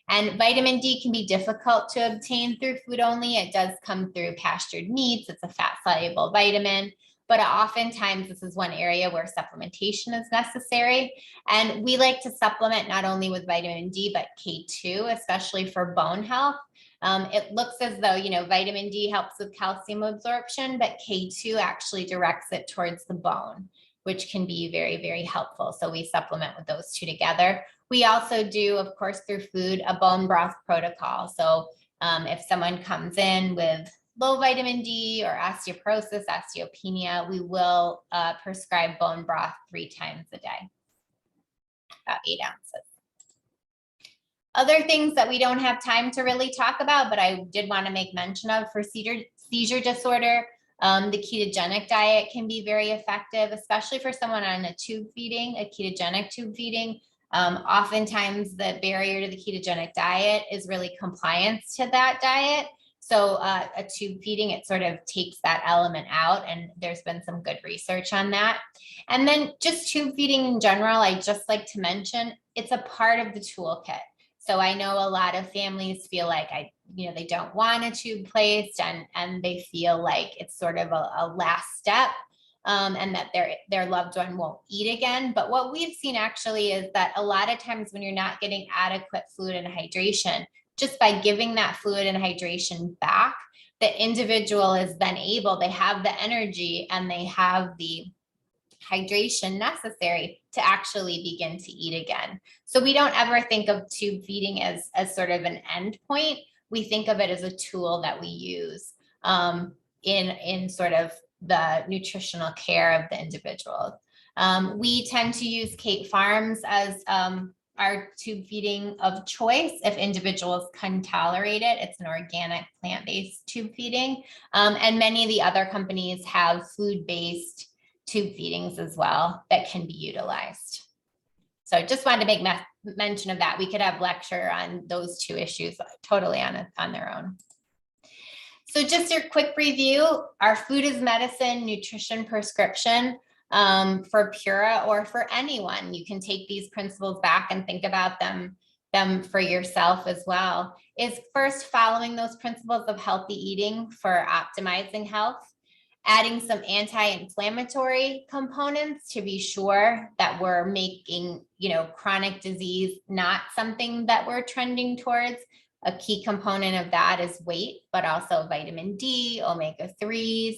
And vitamin D can be difficult to obtain through food only. It does come through pastured meats. It's a fat-soluble vitamin. But oftentimes this is one area where supplementation is necessary. And we like to supplement not only with vitamin D, but K2, especially for bone health. It looks as though, vitamin D helps with calcium absorption, but K2 actually directs it towards the bone, which can be very, very helpful. So we supplement with those two together. We also do, of course, through food, a bone broth protocol. So if someone comes in with low vitamin D or osteoporosis, osteopenia, we will prescribe bone broth 3 times a day, about 8 ounces. Other things that we don't have time to really talk about, but I did want to make mention of for seizure disorder, the ketogenic diet can be very effective, especially for someone on a ketogenic tube feeding. Oftentimes the barrier to the ketogenic diet is really compliance to that diet. So a tube feeding, it sort of takes that element out, and there's been some good research on that. And then just tube feeding in general, I just like to mention, it's a part of the toolkit. So I know a lot of families feel like they don't want a tube placed and they feel like it's sort of a last step and that their loved one won't eat again. But what we've seen actually is that a lot of times when you're not getting adequate fluid and hydration, just by giving that fluid and hydration back, the individual is then able, they have the energy and they have the hydration necessary to actually begin to eat again. So we don't ever think of tube feeding as sort of an end point. We think of it as a tool that we use in sort of the nutritional care of the individual. We tend to use Kate Farms as our tube feeding of choice if individuals can tolerate it. It's an organic plant-based tube feeding. And many of the other companies have food-based tube feedings as well that can be utilized. So just wanted to make mention of that. We could have lecture on those two issues totally on their own. So just a quick review, our food is medicine, nutrition prescription for PURA or for anyone. You can take these principles back and think about them for yourself as well, is first following those principles of healthy eating for optimizing health, adding some anti-inflammatory components to be sure that we're making, chronic disease not something that we're trending towards. A key component of that is weight, but also vitamin D, omega-3s,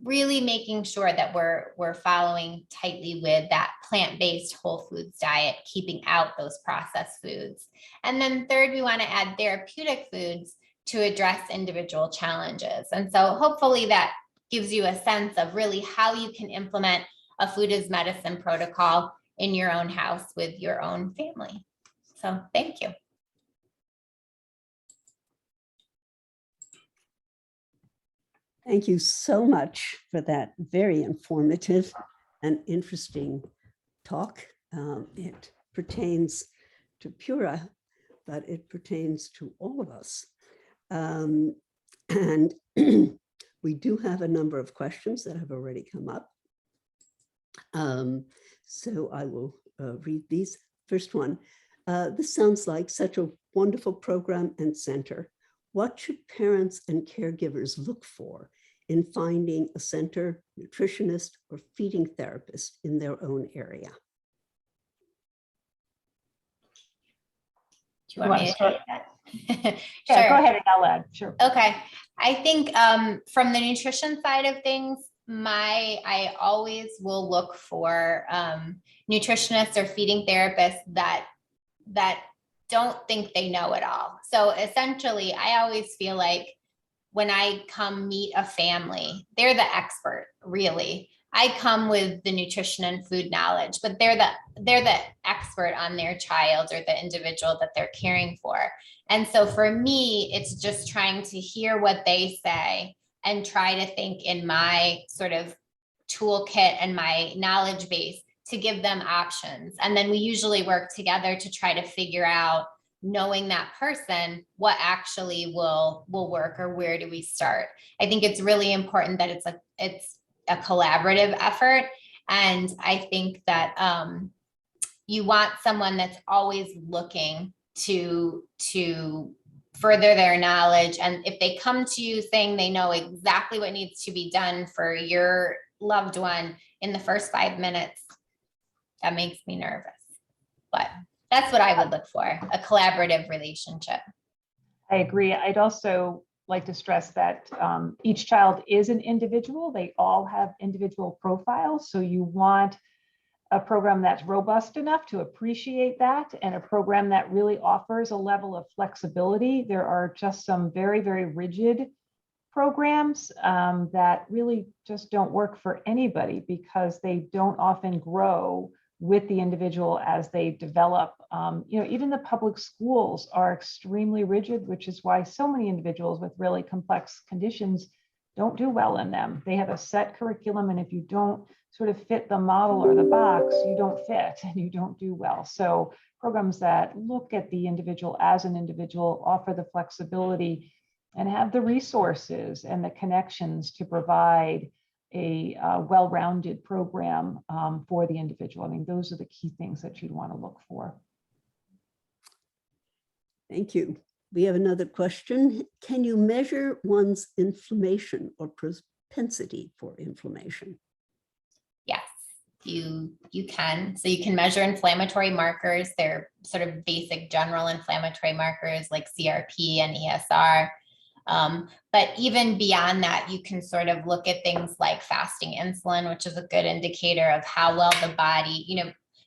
really making sure that we're following tightly with that plant-based whole foods diet, keeping out those processed foods. And then third, we want to add therapeutic foods to address individual challenges. And so hopefully that gives you a sense of really how you can implement a food as medicine protocol in your own house with your own family. So thank you. Thank you so much for that very informative and interesting talk. It pertains to PURA, but it pertains to all of us. And we do have a number of questions that have already come up. So I will read these. First one, this sounds like such a wonderful program and center. What should parents and caregivers look for in finding a center, nutritionist, or feeding therapist in their own area? Do you want me to take that? Yeah, Sure. go ahead and I'll add. Sure. Okay. I think from the nutrition side of things, I always will look for nutritionists or feeding therapists that don't think they know it all. So essentially, I always feel like when I come meet a family, they're the expert, really. I come with the nutrition and food knowledge, but they're the expert on their child or the individual that they're caring for. And so for me, it's just trying to hear what they say and try to think in my sort of toolkit and my knowledge base to give them options. And then we usually work together to try to figure out, knowing that person, what actually will work or where do we start. I think it's really important that it's a collaborative effort. And I think that you want someone that's always looking to further their knowledge. And if they come to you saying they know exactly what needs to be done for your loved one in the first 5 minutes, that makes me nervous. But that's what I would look for, a collaborative relationship. I agree. I'd also like to stress that each child is an individual. They all have individual profiles. So you want a program that's robust enough to appreciate that, and a program that really offers a level of flexibility. There are just some very, very rigid programs that really just don't work for anybody because they don't often grow with the individual as they develop. Even the public schools are extremely rigid, which is why so many individuals with really complex conditions don't do well in them. They have a set curriculum, and if you don't sort of fit the model or the box, you don't fit and you don't do well. So programs that look at the individual as an individual, offer the flexibility, and have the resources and the connections to provide a well-rounded program for the individual. I mean, those are the key things that you'd want to look for. Thank you. We have another question. Can you measure one's inflammation or propensity for inflammation? Yes. you can. So you can measure inflammatory markers. They're sort of basic general inflammatory markers like CRP and ESR. But even beyond that, you can sort of look at things like fasting insulin, which is a good indicator of how well the body,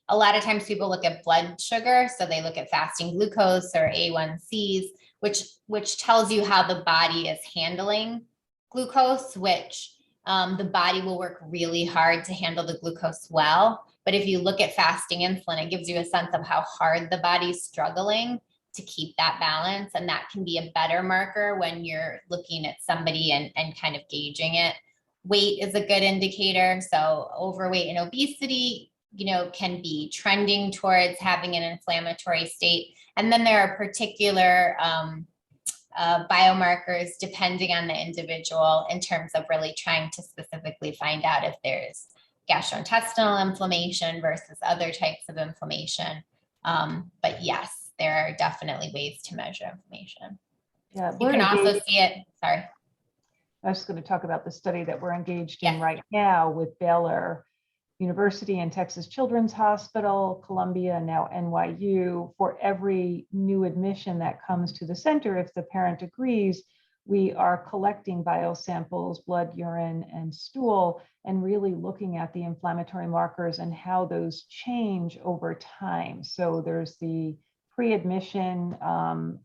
a lot of times people look at blood sugar. So they look at fasting glucose or A1Cs, which tells you how the body is handling glucose, which the body will work really hard to handle the glucose well. But if you look at fasting insulin, it gives you a sense of how hard the body's struggling to keep that balance. And that can be a better marker when you're looking at somebody and kind of gauging it. Weight is a good indicator. So overweight and obesity, can be trending towards having an inflammatory state. And then there are particular biomarkers depending on the individual in terms of really trying to specifically find out if there's gastrointestinal inflammation versus other types of inflammation. But yes, there are definitely ways to measure inflammation. Yeah, you can also see it. Sorry. I was going to talk about the study that we're engaged in right now with Baylor University and Texas Children's Hospital, Columbia, and now NYU. For every new admission that comes to the center, if the parent agrees, we are collecting biosamples, blood, urine, and stool, and really looking at the inflammatory markers and how those change over time. So there's the pre-admission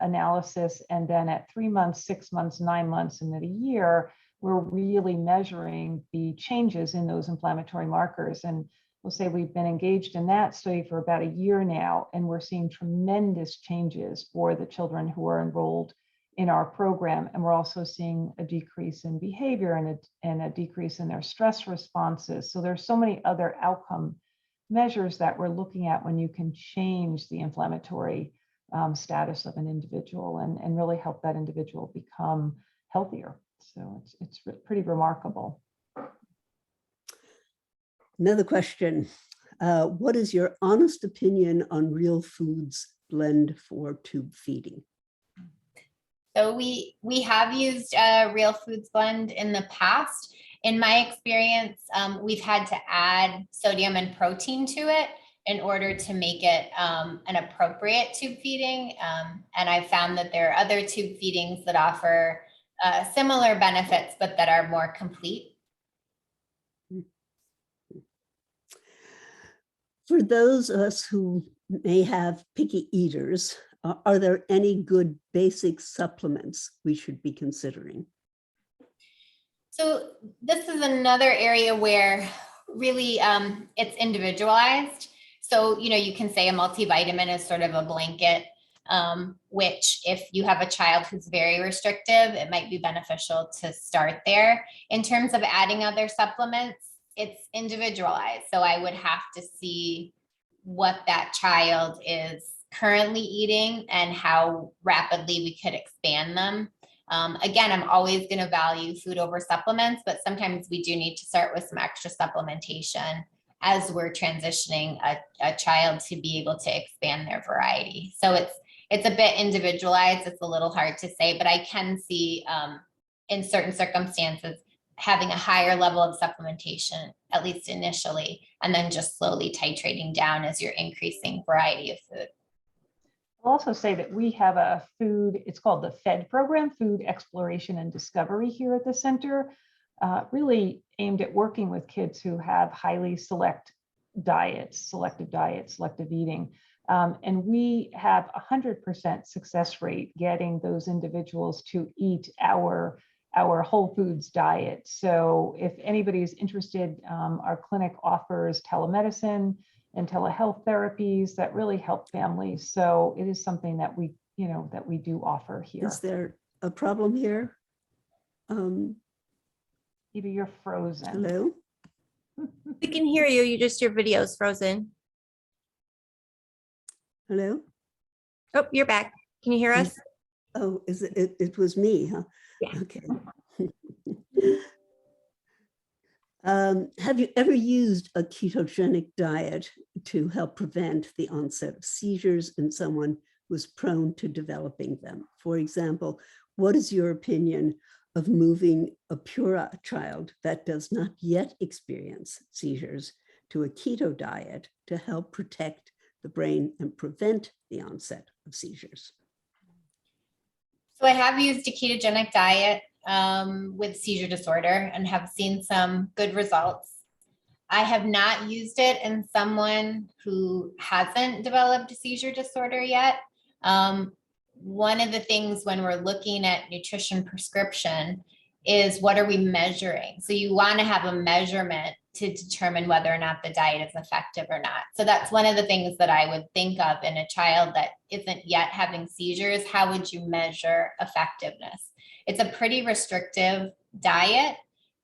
analysis, and then at 3 months, 6 months, 9 months, and at a year, we're really measuring the changes in those inflammatory markers. And we'll say we've been engaged in that study for about a year now, and we're seeing tremendous changes for the children who are enrolled in our program. And we're also seeing a decrease in behavior and a decrease in their stress responses. So there's so many other outcome measures that we're looking at when you can change the inflammatory status of an individual and really help that individual become healthier. So it's pretty remarkable. Another question. What is your honest opinion on Real Foods blend for tube feeding? So we have used Real Foods blend in the past. In my experience, we've had to add sodium and protein to it in order to make it an appropriate tube feeding. And I found that there are other tube feedings that offer similar benefits, but that are more complete. For those of us who may have picky eaters, are there any good basic supplements we should be considering? So this is another area where really it's individualized. So, you can say a multivitamin is sort of a blanket, which if you have a child who's very restrictive, it might be beneficial to start there. In terms of adding other supplements, it's individualized. So I would have to see what that child is currently eating and how rapidly we could expand them. Again, I'm always going to value food over supplements, but sometimes we do need to start with some extra supplementation as we're transitioning a child to be able to expand their variety. So it's a bit individualized. It's a little hard to say, but I can see in certain circumstances having a higher level of supplementation, at least initially, and then just slowly titrating down as you're increasing variety of food. I'll also say that we have a food, it's called the FED program, Food Exploration and Discovery here at the center, really aimed at working with kids who have highly selective diets, selective eating. And we have 100% success rate getting those individuals to eat our whole foods diet. So if anybody's interested, our clinic offers telemedicine and telehealth therapies that really help families. So it is something that we do offer here. Is there a problem here? Eva, you're frozen. Hello? We can hear you. Your video's frozen. Hello? Oh, you're back. Can you hear us? Oh, is it was me, huh? Yeah. Okay. Have you ever used a ketogenic diet to help prevent the onset of seizures in someone who is prone to developing them? For example, what is your opinion of moving a PURA child that does not yet experience seizures to a keto diet to help protect the brain and prevent the onset of seizures? So I have used a ketogenic diet with seizure disorder and have seen some good results. I have not used it in someone who hasn't developed a seizure disorder yet. One of the things when we're looking at nutrition prescription is what are we measuring? So you want to have a measurement to determine whether or not the diet is effective or not. So that's one of the things that I would think of in a child that isn't yet having seizures. How would you measure effectiveness? It's a pretty restrictive diet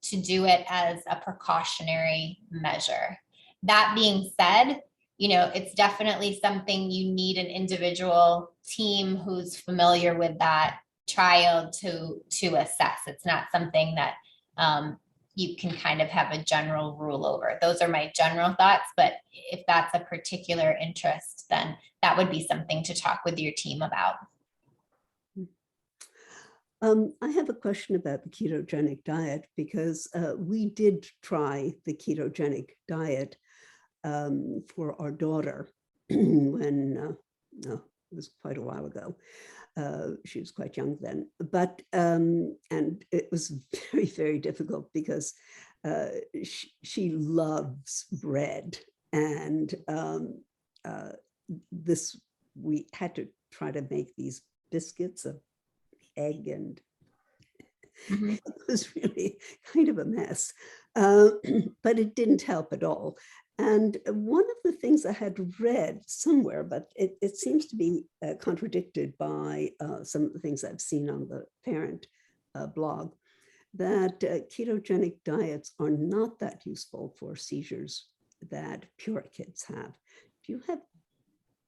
to do it as a precautionary measure. That being said, you know, it's definitely something you need an individual team who's familiar with that child to assess. It's not something that you can kind of have a general rule over. Those are my general thoughts, but if that's a particular interest, then that would be something to talk with your team about. I have a question about the ketogenic diet because we did try the ketogenic diet for our daughter when it was quite a while ago. She was quite young then, but and it was very, very difficult because she loves bread, and we had to try to make these biscuits of egg, and it was really kind of a mess, but it didn't help at all. And one of the things I had read somewhere, but it seems to be contradicted by some of the things I've seen on the parent blog, that ketogenic diets are not that useful for seizures that PURA kids have. Do you have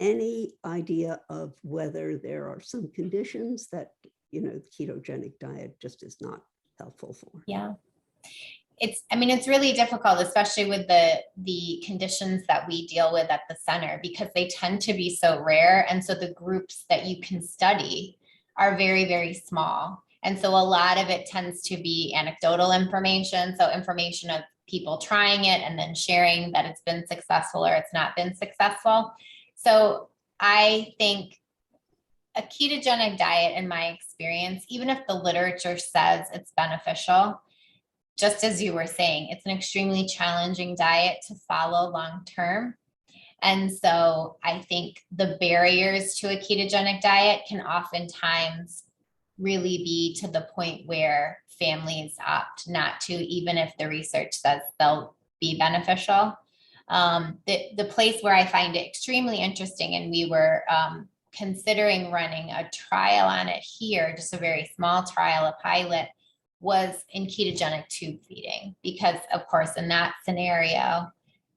any idea of whether there are some conditions that, you know, the ketogenic diet just is not helpful for? Yeah. It's really difficult, especially with the conditions that we deal with at the center, because they tend to be so rare. And so the groups that you can study are very, very small. And so a lot of it tends to be anecdotal information. So information of people trying it and then sharing that it's been successful or it's not been successful. So I think a ketogenic diet, in my experience, even if the literature says it's beneficial, just as you were saying, it's an extremely challenging diet to follow long-term. And so I think the barriers to a ketogenic diet can oftentimes really be to the point where families opt not to, even if the research says they'll be beneficial. The place where I find it extremely interesting, and we were considering running a trial on it here, just a very small trial, a pilot, was in ketogenic tube feeding, because of course in that scenario,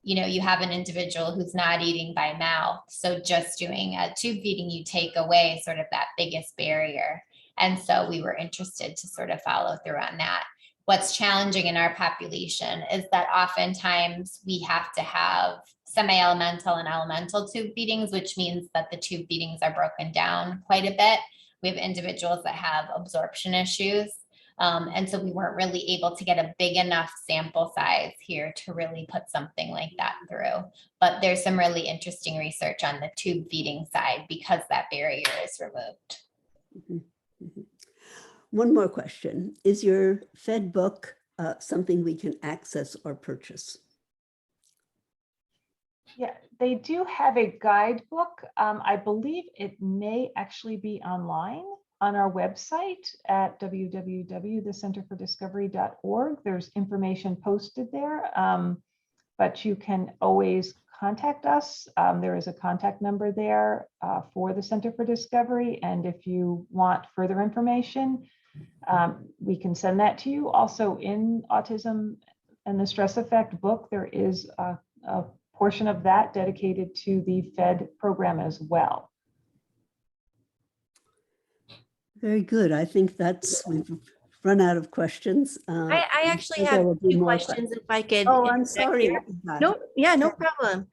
you know, you have an individual who's not eating by mouth. So just doing a tube feeding, you take away sort of that biggest barrier. And so we were interested to sort of follow through on that. What's challenging in our population is that oftentimes we have to have semi-elemental and elemental tube feedings, which means that the tube feedings are broken down quite a bit. We have individuals that have absorption issues. And so we weren't really able to get a big enough sample size here to really put something like that through. But there's some really interesting research on the tube feeding side because that barrier is removed. Mm-hmm. Mm-hmm. One more question. Is your Fed book something we can access or purchase? Yeah, they do have a guidebook. I believe it may actually be online on our website at www.thecenterfordiscovery.org. There's information posted there, but you can always contact us. There is a contact number there for the Center for Discovery. And if you want further information, we can send that to you. Also, in Autism and the Stress Effect book, there is a portion of that dedicated to the FED program as well. Very good. I think we've run out of questions. I actually have two questions if I could. Oh, I'm sorry. No, yeah, no problem.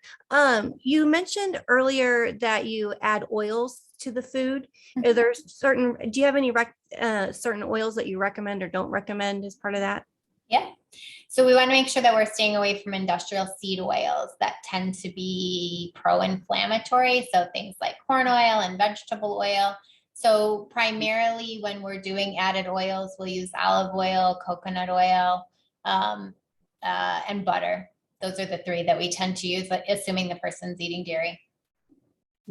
You mentioned earlier that you add oils to the food. Are there do you have any certain oils that you recommend or don't recommend as part of that? Yeah. So we want to make sure that we're staying away from industrial seed oils that tend to be pro-inflammatory. So things like corn oil and vegetable oil. So primarily when we're doing added oils, we'll use olive oil, coconut oil, and butter. Those are the three that we tend to use, assuming the person's eating dairy.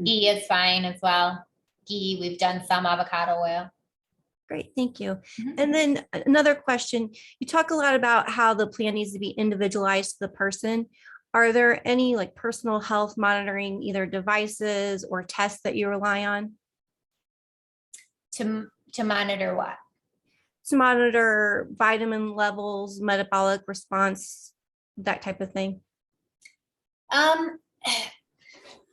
Ghee is fine as well. Ghee, we've done some avocado oil. Great, thank you. Mhm. And then another question, you talk a lot about how the plan needs to be individualized to the person. Are there any like personal health monitoring, either devices or tests that you rely on? To monitor what? To monitor vitamin levels, metabolic response, that type of thing?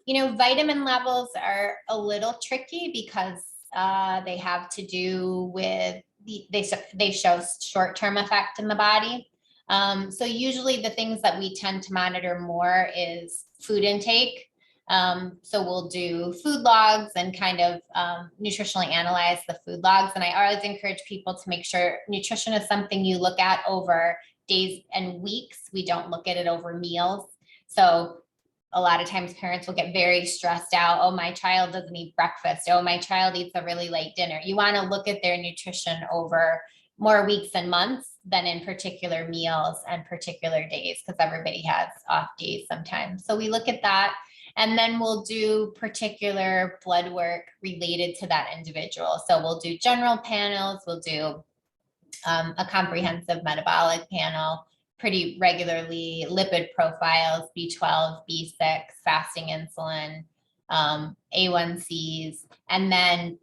Vitamin levels are a little tricky because they have to do with they show short-term effect in the body. So usually the things that we tend to monitor more is food intake. So we'll do food logs and kind of nutritionally analyze the food logs. And I always encourage people to make sure nutrition is something you look at over days and weeks. We don't look at it over meals. So a lot of times parents will get very stressed out. Oh, my child doesn't eat breakfast. Oh, my child eats a really late dinner. You want to look at their nutrition over more weeks and months than in particular meals and particular days, because everybody has off days sometimes. So we look at that, and then we'll do particular blood work related to that individual. So we'll do general panels, we'll do a comprehensive metabolic panel pretty regularly, lipid profiles, B12, B6, fasting insulin, A1Cs, and then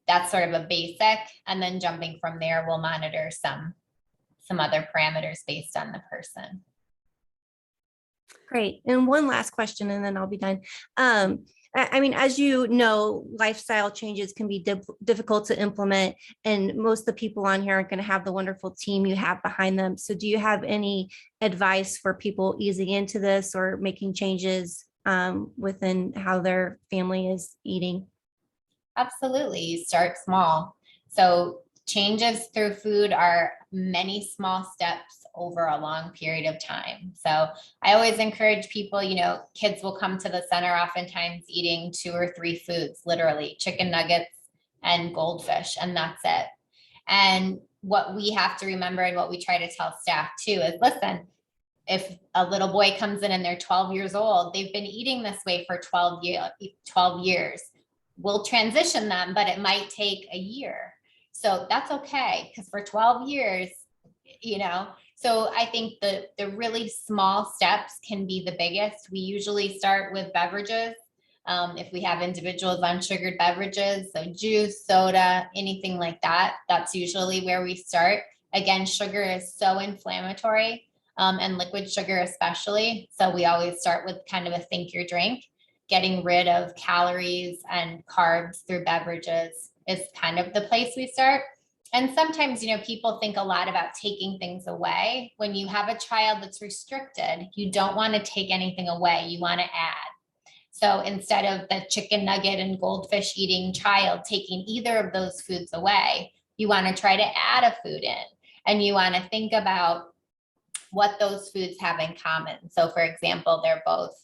that's sort of a basic. And then jumping from there, we'll monitor some other parameters based on the person. Great. And one last question, and then I'll be done. I mean, as you know, lifestyle changes can be difficult to implement, and most of the people on here aren't going to have the wonderful team you have behind them. So do you have any advice for people easing into this or making changes within how their family is eating? Absolutely. You start small. So changes through food are many small steps over a long period of time. So I always encourage people, kids will come to the center oftentimes eating 2 or 3 foods, literally chicken nuggets and goldfish, and that's it. And what we have to remember, and what we try to tell staff too, is listen, if a little boy comes in and they're 12 years old, they've been eating this way for 12 years. We'll transition them, but it might take a year. So that's okay, because for 12 years, so I think the really small steps can be the biggest. We usually start with beverages. If we have individuals on sugared beverages, so juice, soda, anything like that, that's usually where we start. Again, sugar is so inflammatory, and liquid sugar especially. So we always start with kind of a think your drink. Getting rid of calories and carbs through beverages is kind of the place we start. And sometimes, people think a lot about taking things away. When you have a child that's restricted, you don't want to take anything away. You want to add. So instead of the chicken nugget and goldfish eating child taking either of those foods away, you want to try to add a food in, and you want to think about what those foods have in common. So for example, they're both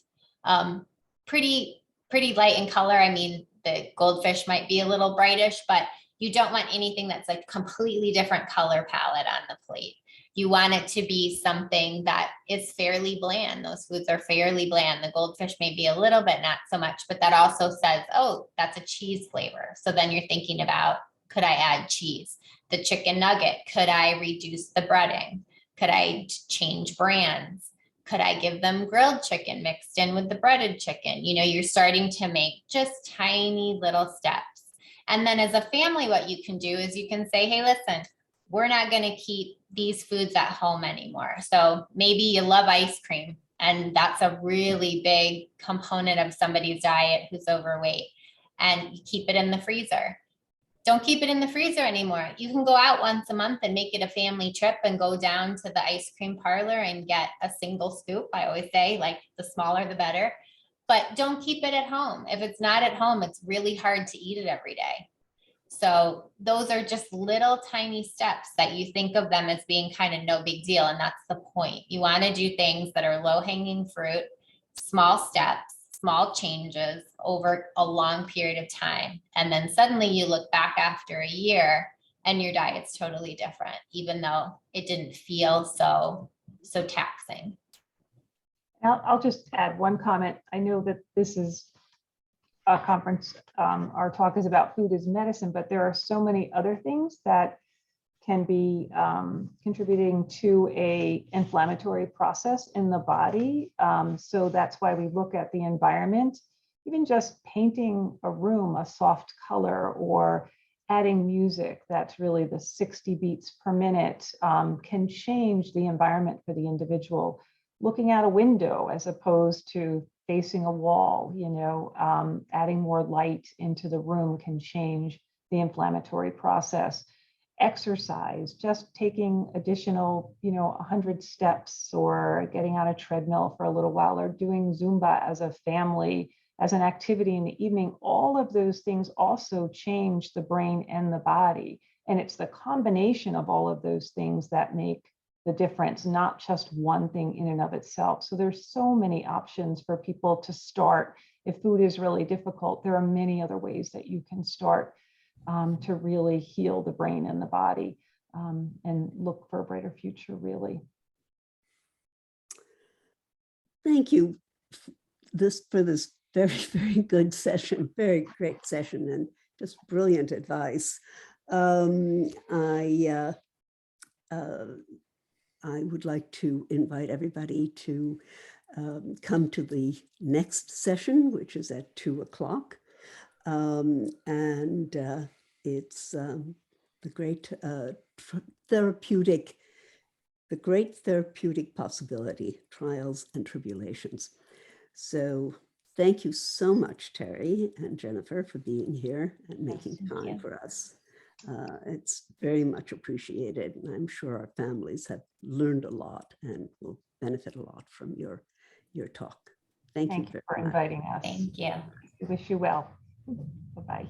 pretty light in color. I mean, the goldfish might be a little brightish, but you don't want anything that's like completely different color palette on the plate. You want it to be something that is fairly bland. Those foods are fairly bland. The goldfish may be a little bit, not so much, but that also says, oh, that's a cheese flavor. So then you're thinking about, could I add cheese? The chicken nugget, could I reduce the breading? Could I change brands? Could I give them grilled chicken mixed in with the breaded chicken? You're starting to make just tiny little steps. And then as a family, what you can do is you can say, hey, listen, we're not going to keep these foods at home anymore. So maybe you love ice cream, and that's a really big component of somebody's diet who's overweight, and you keep it in the freezer. Don't keep it in the freezer anymore. You can go out once a month and make it a family trip and go down to the ice cream parlor and get a single scoop. I always say, like, the smaller, the better. But don't keep it at home. If it's not at home, it's really hard to eat it every day. So those are just little tiny steps that you think of them as being kind of no big deal. And that's the point. You want to do things that are low hanging fruit, small steps, small changes over a long period of time. And then suddenly you look back after a year and your diet's totally different, even though it didn't feel so taxing. I'll just add one comment. I know that this is a conference, our talk is about food as medicine, but there are so many other things that can be contributing to a inflammatory process in the body. So that's why we look at the environment, even just painting a room a soft color or adding music that's really the 60 beats per minute can change the environment for the individual. Looking out a window as opposed to facing a wall, adding more light into the room can change the inflammatory process. Exercise, just taking additional, 100 steps or getting on a treadmill for a little while or doing Zumba as a family, as an activity in the evening, all of those things also change the brain and the body. And it's the combination of all of those things that make the difference, not just one thing in and of itself. So there's so many options for people to start. If food is really difficult, there are many other ways that you can start to really heal the brain and the body and look for a brighter future, really. Thank you for this very, very good session, very great session, and just brilliant advice. I would like to invite everybody to come to the next session, which is at 2 o'clock. It's the great therapeutic possibility, trials and tribulations. So thank you so much, Terry and Jennifer, for being here and making time for us. It's very much appreciated, and I'm sure our families have learned a lot and will benefit a lot from your talk. Thank you for inviting us. Thank you. We wish you well. Bye-bye.